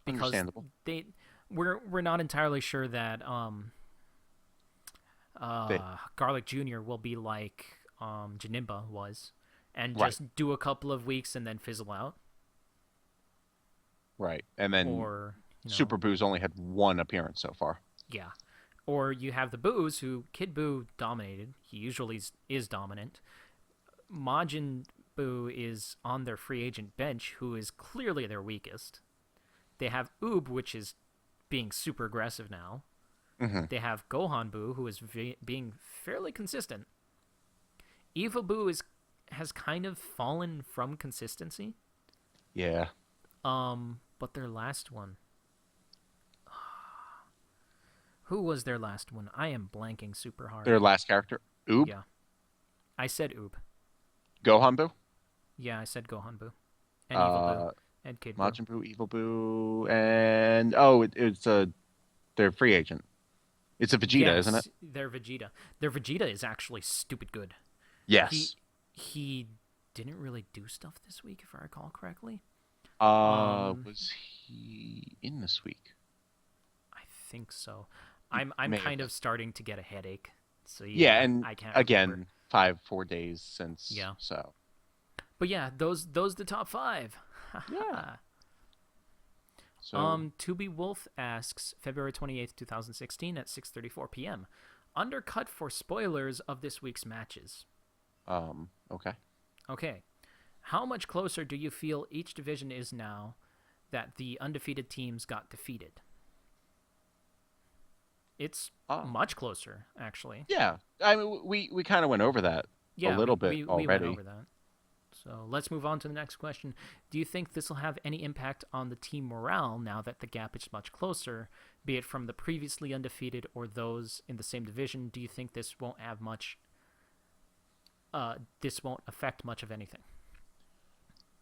because understandable. they we're not entirely sure that They, Garlic Jr. will be like Janemba was and right, just do a couple of weeks and then fizzle out, right. And then or Super Buu's only had one appearance so far. yeah. Or you have the Boos, who Kid Buu dominated. He usually is dominant. Majin Buu is on their free agent bench, who is clearly their weakest. They have Oob, which is being super aggressive now. Hmm. They have Gohan Buu, who is being fairly consistent. Evil Buu has kind of fallen from consistency. Yeah, But their last one, who was their last one? I am blanking super hard. their last character, Oob, Yeah, I said Oob. Gohan Buu, Yeah, I said Gohan Buu and Evil Buu uh, and Kid Buu. Majin Buu, Evil Buu, and oh, it's a their free agent. It's a Vegeta, isn't it? Yes, their Vegeta. Their Vegeta is actually stupid good. He Yes. he didn't really do stuff this week, if I recall correctly. Was he in this week? I think so. He I'm may have kind been. of starting to get a headache. So Yeah, yeah, and I can't remember. again, 5 4 days since. Yeah, So but yeah, those the top five. yeah. So To be Wolf asks February 28th, 2016 at 6:34 p.m. Undercut for spoilers of this week's matches. okay. Okay. How much closer do you feel each division is now that the undefeated teams got defeated? It's Oh much closer, actually. yeah. I mean, we kind of went over that a Yeah, little bit we went already. over that. So let's move on to the next question. Do you think this will have any impact on the team morale now that the gap is much closer, be it from the previously undefeated or those in the same division? Do you think this won't have much? This won't affect much of anything.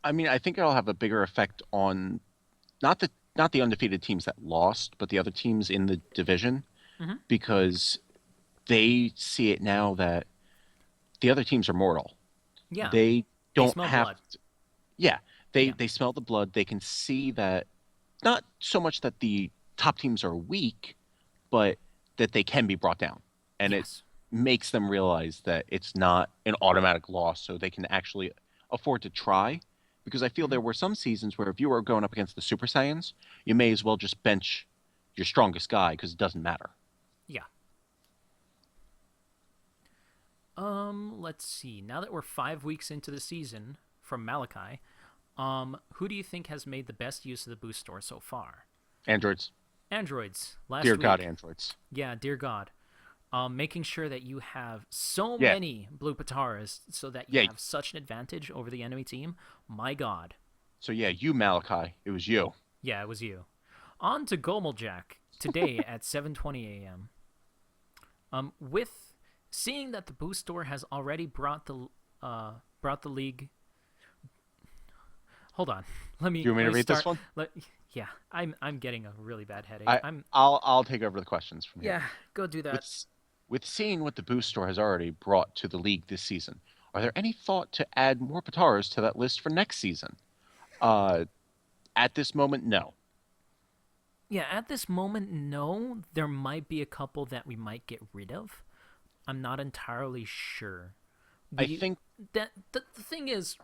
I mean, I think it'll have a bigger effect on not the undefeated teams that lost, but the other teams in the division Mm-hmm. because they see it now that the other teams are mortal. Yeah, They they don't smell have blood. to, yeah, they Yeah. they smell the blood. They can see that not so much that the top teams are weak, but that they can be brought down. And it Yes. makes them realize that it's not an automatic loss, so they can actually afford to try. Because I feel Mm-hmm. there were some seasons where if you were going up against the Super Saiyans, you may as well just bench your strongest guy because it doesn't matter. Yeah. Let's see. Now that we're 5 weeks into the season from Malachi, who do you think has made the best use of the boost store so far? Androids, Androids. Last dear God, week. androids. Yeah, dear God. Making sure that you have so Yeah, many blue Pataras so that you yeah. have such an advantage over the enemy team. My God. So yeah, you Malachi, it was you. Yeah, it was you. On to Gomeljack today at 7:20 a.m. With seeing that the boost store has already brought the league. Hold on, Do you want me to read this start. one? Yeah, I'm getting a really bad headache. I I'll take over the questions from here. Yeah, go do that. With seeing what the boost store has already brought to the league this season, are there any thought to add more Pataras to that list for next season? Uh, at this moment, no. Yeah, at this moment, no. There might be a couple that we might get rid of. I'm not entirely sure. I We think that the thing is,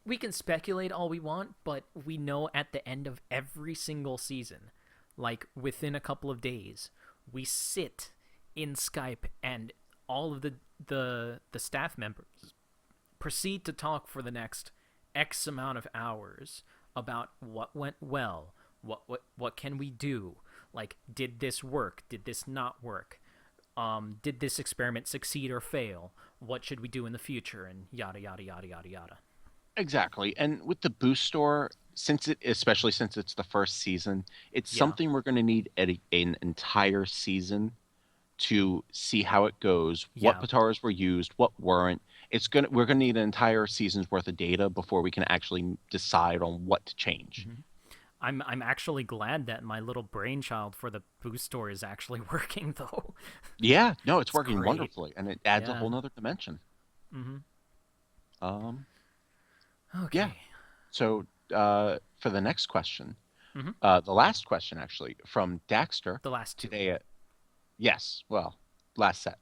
we can speculate all we want, but we know at the end of every single season, like within a couple of days, we sit in Skype and all of the staff members proceed to talk for the next X amount of hours about what went well, what can we do? Like, did this work? Did this not work? Did this experiment succeed or fail? What should we do in the future? And yada yada yada yada yada. exactly. And with the boost store, especially since it's the first season, it's Yeah. something we're going to need an entire season to see how it goes, what Yeah. Pataras were used, what weren't. We're gonna need an entire season's worth of data before we can actually decide on what to change. Mm-hmm. I'm actually glad that my little brainchild for the boost store is actually working though. Yeah, no, it's It's working great. wonderfully, and it adds a Yeah. whole nother dimension. Mm-hmm. Um, yeah. Okay. So for the next question, Mm-hmm. the last question actually from Daxter The last two. today. Yes, well, last set.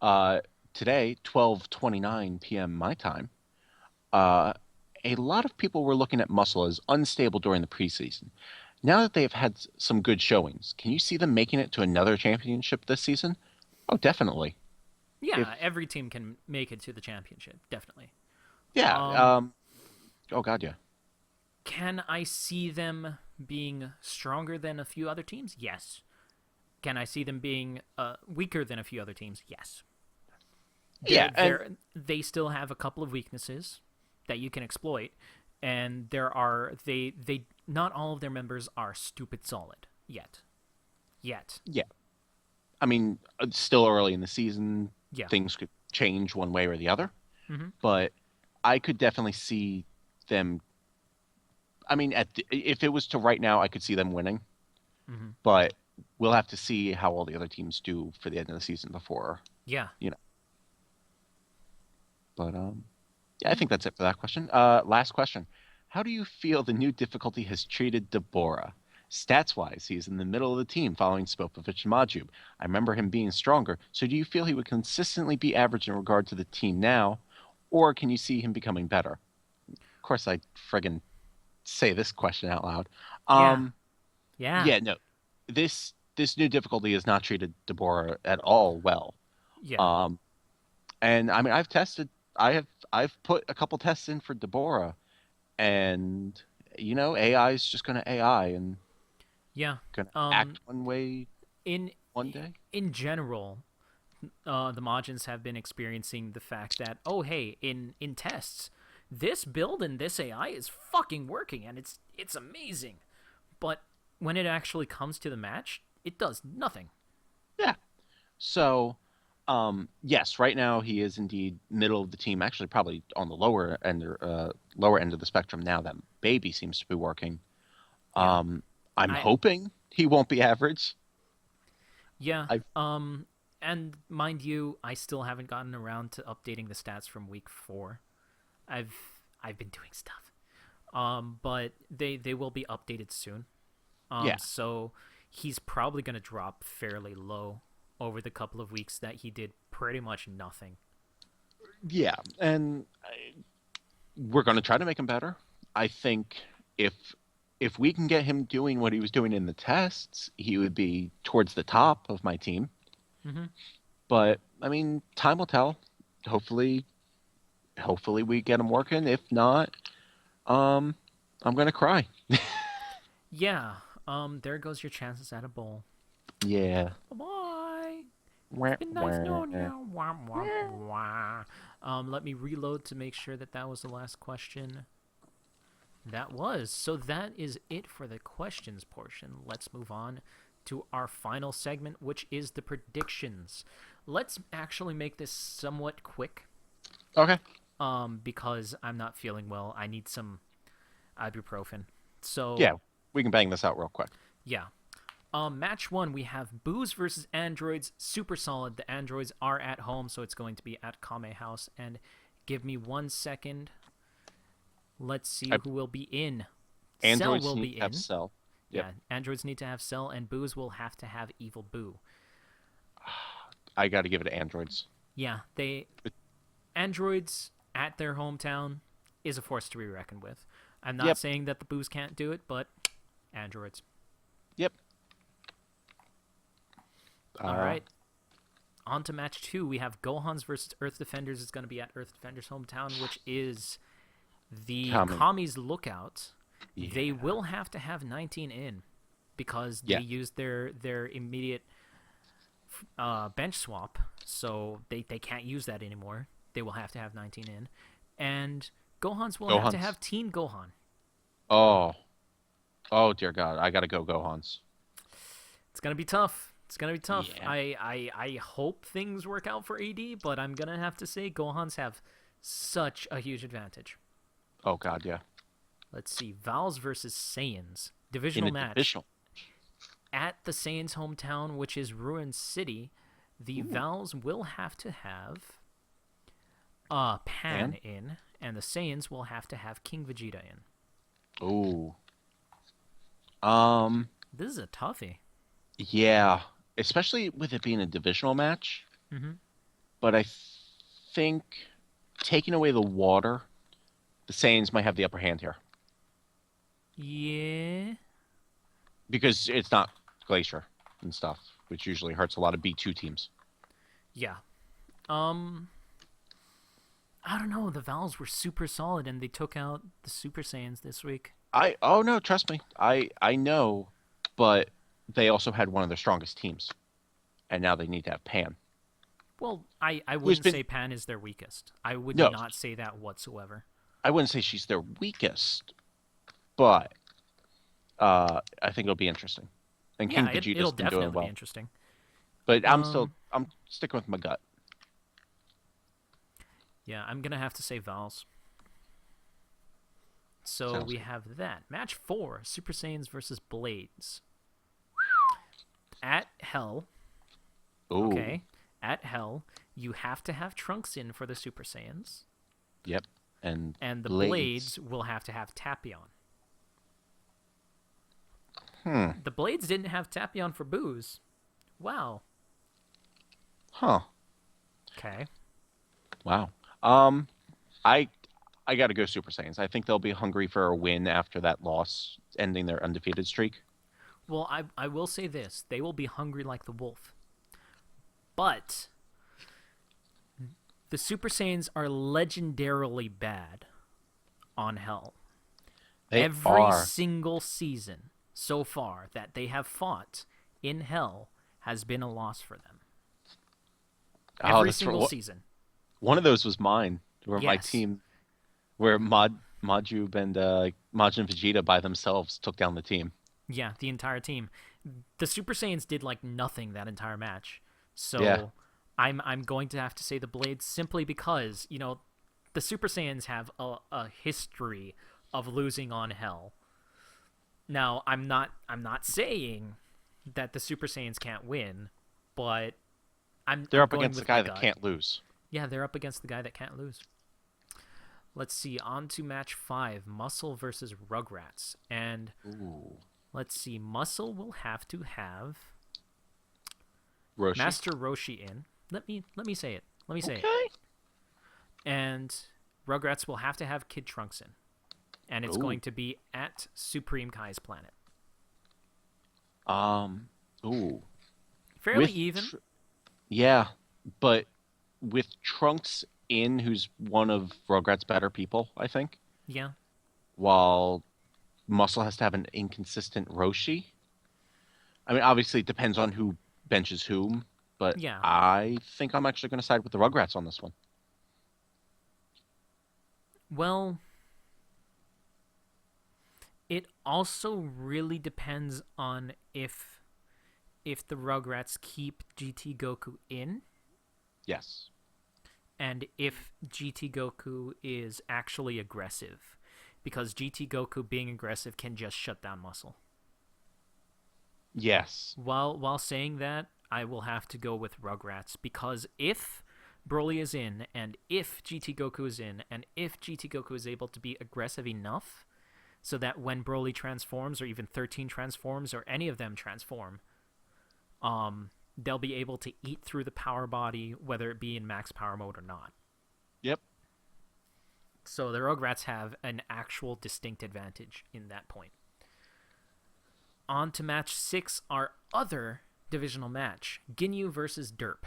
Uh, Today, 12:29 p.m. my time. Uh, a lot of people were looking at Muscle as unstable during the preseason. Now that they have had some good showings, can you see them making it to another championship this season? Oh, definitely. If Yeah, every team can make it to the championship, definitely. yeah, Um, oh god, yeah, can I see them being stronger than a few other teams? Yes. Can I see them being weaker than a few other teams? Yes. yeah, and They still have a couple of weaknesses that you can exploit, and there are they not all of their members are stupid solid yet. Yet. yeah. I mean, it's still early in the season. Yeah. Things could change one way or the other, Mm-hmm. but I could definitely see them. I mean, if it was to right now, I could see them winning, Mm-hmm. but we'll have to see how all the other teams do for the end of the season before, Yeah. you know. But yeah, I think that's it for that question. Last question. How do you feel the new difficulty has treated Deborah? Stats-wise, he's in the middle of the team following Spopovich and Majub. I remember him being stronger, so do you feel he would consistently be average in regard to the team now, or can you see him becoming better? Of course, I friggin' say this question out loud. Yeah. Yeah. Yeah, no, this new difficulty has not treated Deborah at all well. Yeah. Um, and I mean, I've put a couple tests in for Deborah, and AI is just gonna AI and Yeah. gonna Um act one way in one day. in general, the Majins have been experiencing the fact that, oh hey, in tests, this build and this AI is fucking working and it's amazing. But when it actually comes to the match, it does nothing. Yeah. So, yes, right now he is indeed middle of the team. Actually, probably on the lower end of the spectrum now that Baby seems to be working. Yeah. I'm I hoping he won't be average. yeah. I And mind you, I still haven't gotten around to updating the stats from week 4. I've I've been doing stuff. But they will be updated soon. Yeah, So he's probably gonna drop fairly low over the couple of weeks that he did pretty much nothing. yeah, and we're going to try to make him better. I think if if we can get him doing what he was doing in the tests, he would be towards the top of my team. Mm-hmm. But I mean, time will tell. Hopefully, hopefully we get him working. If not, um, I'm gonna cry. Yeah. There goes your chances at a bowl. Yeah. Bye. Wah, Been nice knowing wah. you. Wah, wah, wah. Let me reload to make sure that that was the last question. That was. So that is it for the questions portion. Let's move on to our final segment, which is the predictions. Let's actually make this somewhat quick. Okay. Because I'm not feeling well. I need some ibuprofen. Yeah, So we can bang this out real quick. yeah. Match 1, we have Booze versus Androids. Super solid. The Androids are at home, so it's going to be at Kame House. And give me 1 second. Let's see I, who will be in. Cell Androids will need be to have in. Cell. Yep. Yeah, androids need to have Cell, and Boos will have to have Evil Boo. I got to give it to androids. Yeah, androids at their hometown is a force to be reckoned with. I'm not Yep. saying that the Boos can't do it, but androids. Yep. All right. On to match 2. We have Gohans versus Earth Defenders. It's going to be at Earth Defenders' hometown, which is the Kami's Lookout. Yeah. They will have to have 19 in because they used their immediate bench swap, so they can't use that anymore. They will have to have 19 in. And Gohans will have to have Teen Gohan. Oh. Oh, dear God. I got to go Gohans. It's going to be tough. It's going to be tough. Yeah. I hope things work out for AD, but I'm going to have to say Gohans have such a huge advantage. Oh, God, yeah. Let's see. Vals versus Saiyans. Divisional match. Divisional. At the Saiyans' hometown, which is Ruin City, the Vals will have to have Pan in, and the Saiyans will have to have King Vegeta in. Ooh. This is a toughie. Yeah. Especially with it being a divisional match. Mm-hmm. But I think taking away the water, the Saiyans might have the upper hand here. Yeah. Because it's not Glacier and stuff, which usually hurts a lot of B2 teams. Yeah. I don't know. The Vals were super solid, and they took out the Super Saiyans this week. Oh no, trust me. I know, but they also had one of their strongest teams. And now they need to have Pan. Well, I wouldn't say Pan is their weakest. I would not say that whatsoever. I wouldn't say she's their weakest, but I think it'll be interesting. And King Vegeta's been doing well. Be interesting. But I'm sticking with my gut. Yeah, I'm gonna have to say Vals. So Sounds we good. have that. Match 4, Super Saiyans versus Blades. At Hell. Ooh. Okay. At Hell, you have to have Trunks in for the Super Saiyans. Yep. And the Blades will have to have Tapion. The Blades didn't have Tapion for Boos. Wow. Huh. Okay. Wow. I got to go Super Saiyans. I think they'll be hungry for a win after that loss, ending their undefeated streak. Well, I will say this. They will be hungry like the wolf. But the Super Saiyans are legendarily bad on Hell. Every single season so far that they have fought in Hell has been a loss for them. Every single season. One of those was mine, where my team, where Majub and Majin and Vegeta by themselves took down the team. Yeah, the entire team. The Super Saiyans did like nothing that entire match. So yeah. I'm going to have to say the Blades simply because, you know, the Super Saiyans have a history of losing on Hell. Now, I'm not saying that the Super Saiyans can't win, but they're up against the guy that can't lose. Yeah, they're up against the guy that can't lose. Let's see, on to match 5, Muscle versus Rugrats. And let's see, Muscle will have to have Roshi. Master Roshi in. Let me say it. Let me say it. And Rugrats will have to have Kid Trunks in. And it's going to be at Supreme Kai's planet. Fairly even. Yeah, but with Trunks in, who's one of Rugrats' better people, I think. Yeah. While Muscle has to have an inconsistent Roshi. I mean, obviously it depends on who benches whom, but yeah. I think I'm actually going to side with the Rugrats on this one. Well, it also really depends on if the Rugrats keep GT Goku in. Yes. And if GT Goku is actually aggressive. Because GT Goku being aggressive can just shut down Muscle. Yes. While saying that, I will have to go with Rugrats. Because if Broly is in, and if GT Goku is in, and if GT Goku is able to be aggressive enough, so that when Broly transforms, or even 13 transforms, or any of them transform, they'll be able to eat through the power body, whether it be in max power mode or not. Yep. So the Rugrats have an actual distinct advantage in that point. On to match 6, our other divisional match, Ginyu versus Derp.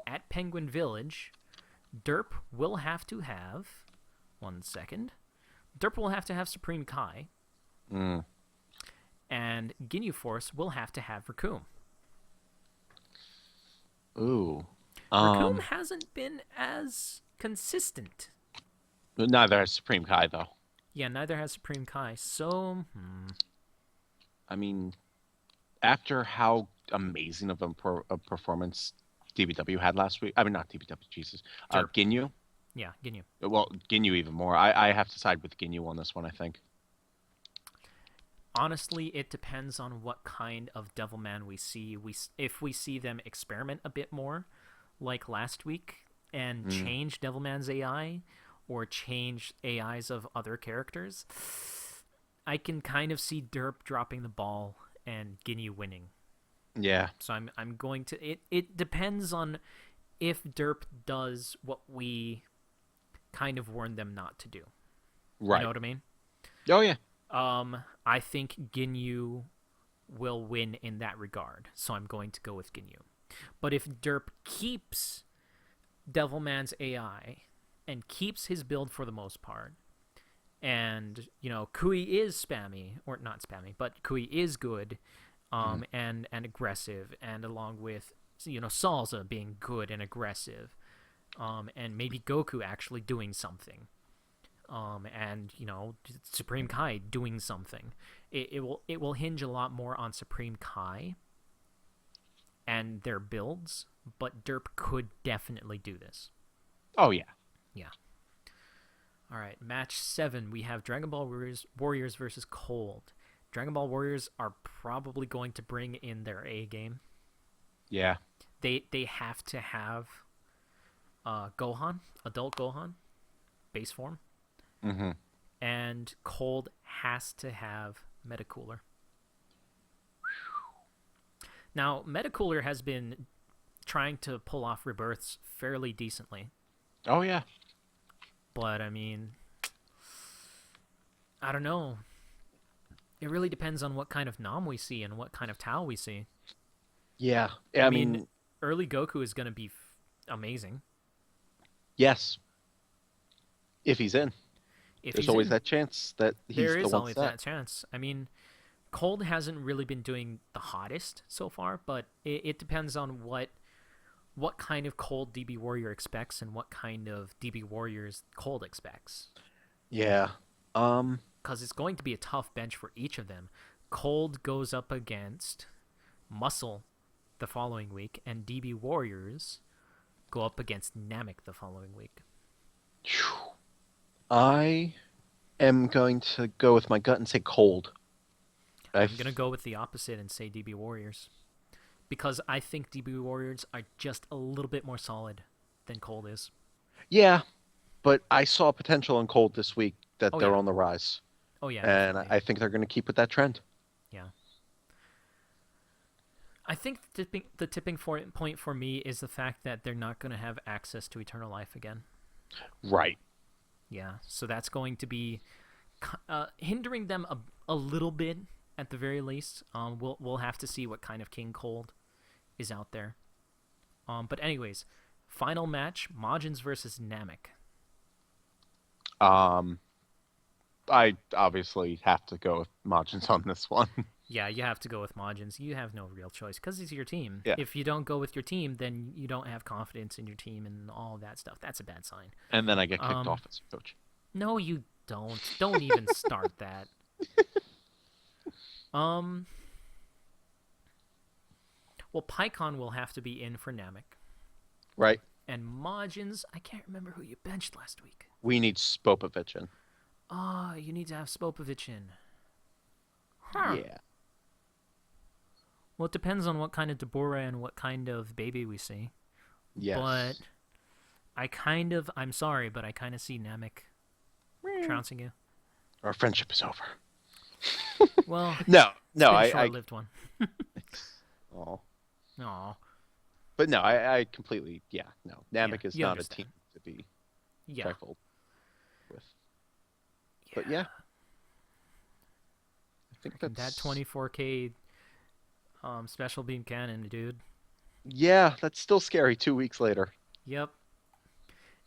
At Penguin Village, Derp will have to have... One second. Derp will have to have Supreme Kai. And Ginyu Force will have to have Raccoon. Ooh. Raccoon hasn't been as consistent. Neither has Supreme Kai, though. Yeah, neither has Supreme Kai. So, I mean, after how amazing of a performance DBW had last week, I mean, not DBW, Jesus. Derp. Ginyu. Yeah, Ginyu. Well, Ginyu even more. I have to side with Ginyu on this one, I think. Honestly, it depends on what kind of Devilman we see. If we see them experiment a bit more, like last week, and change Devilman's AI, or change AIs of other characters, I can kind of see Derp dropping the ball and Ginyu winning. Yeah. So I'm going to... It depends on if Derp does what we kind of warned them not to do. Right. You know what I mean? Oh, yeah. I think Ginyu will win in that regard, so I'm going to go with Ginyu. But if Derp keeps Devilman's AI and keeps his build for the most part, and, you know, Kui is spammy, or not spammy, but Kui is good, and aggressive, and along with, you know, Salza being good and aggressive, and maybe Goku actually doing something. And, you know, Supreme Kai doing something. It will hinge a lot more on Supreme Kai and their builds, but Derp could definitely do this. Oh, yeah. Yeah. All right, match 7, we have Dragon Ball Warriors versus Cold. Dragon Ball Warriors are probably going to bring in their A game. Yeah. They have to have Gohan, adult Gohan, base form. Mm-hmm. And Cold has to have Metacooler. Now, Metacooler has been trying to pull off rebirths fairly decently. Oh, yeah. But, I mean, I don't know. It really depends on what kind of Nam we see and what kind of Tao we see. Yeah. I mean, early Goku is going to be amazing. Yes. If he's in. There's always that chance that he's the one set. There is always that chance. I mean, Cold hasn't really been doing the hottest so far, but it depends on what kind of Cold DB Warrior expects and what kind of DB Warriors Cold expects. Yeah. Because it's going to be a tough bench for each of them. Cold goes up against Muscle the following week, and DB Warriors go up against Namek the following week. I am going to go with my gut and say Cold. I'm going to go with the opposite and say DB Warriors. Because I think DB Warriors are just a little bit more solid than Cold is. Yeah, but I saw potential in Cold this week that they're on the rise. Oh, yeah. And definitely. I think they're going to keep with that trend. Yeah. I think the tipping point for me is the fact that they're not going to have access to Eternal Life again. Right. Yeah, so that's going to be hindering them a little bit at the very least. We'll have to see what kind of King Cold is out there. But anyways, final match: Majins versus Namek. I obviously have to go with Majins on this one. Yeah, you have to go with Majins. You have no real choice because it's your team. Yeah. If you don't go with your team, then you don't have confidence in your team and all of that stuff. That's a bad sign. And then I get kicked off as a coach. No, you don't. Don't even start that. Well, Pycon will have to be in for Namek. Right. And Majins, I can't remember who you benched last week. We need Spopovich in. Oh, you need to have Spopovich in. Huh. Yeah. Well, it depends on what kind of Deborah and what kind of baby we see. Yes. But I'm sorry, but I kind of see Namek trouncing you. Our friendship is over. Well, No, it's no, been a I short-lived one. oh, Aw. but no, I completely, yeah, no. Yeah, Namek is you not a team understand. to be Yeah. trifled with. But Yeah. yeah, I think Freaking that that's 24K special beam cannon, dude. yeah, that's still scary 2 weeks later. Yep.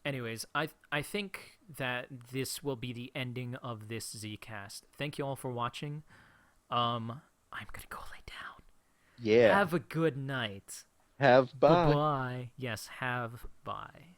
Anyways, I think that this will be the ending of this Zcast. Thank you all for watching. I'm gonna go lay down. Yeah. Have a good night. Have Bye bye. bye. Yes, have bye.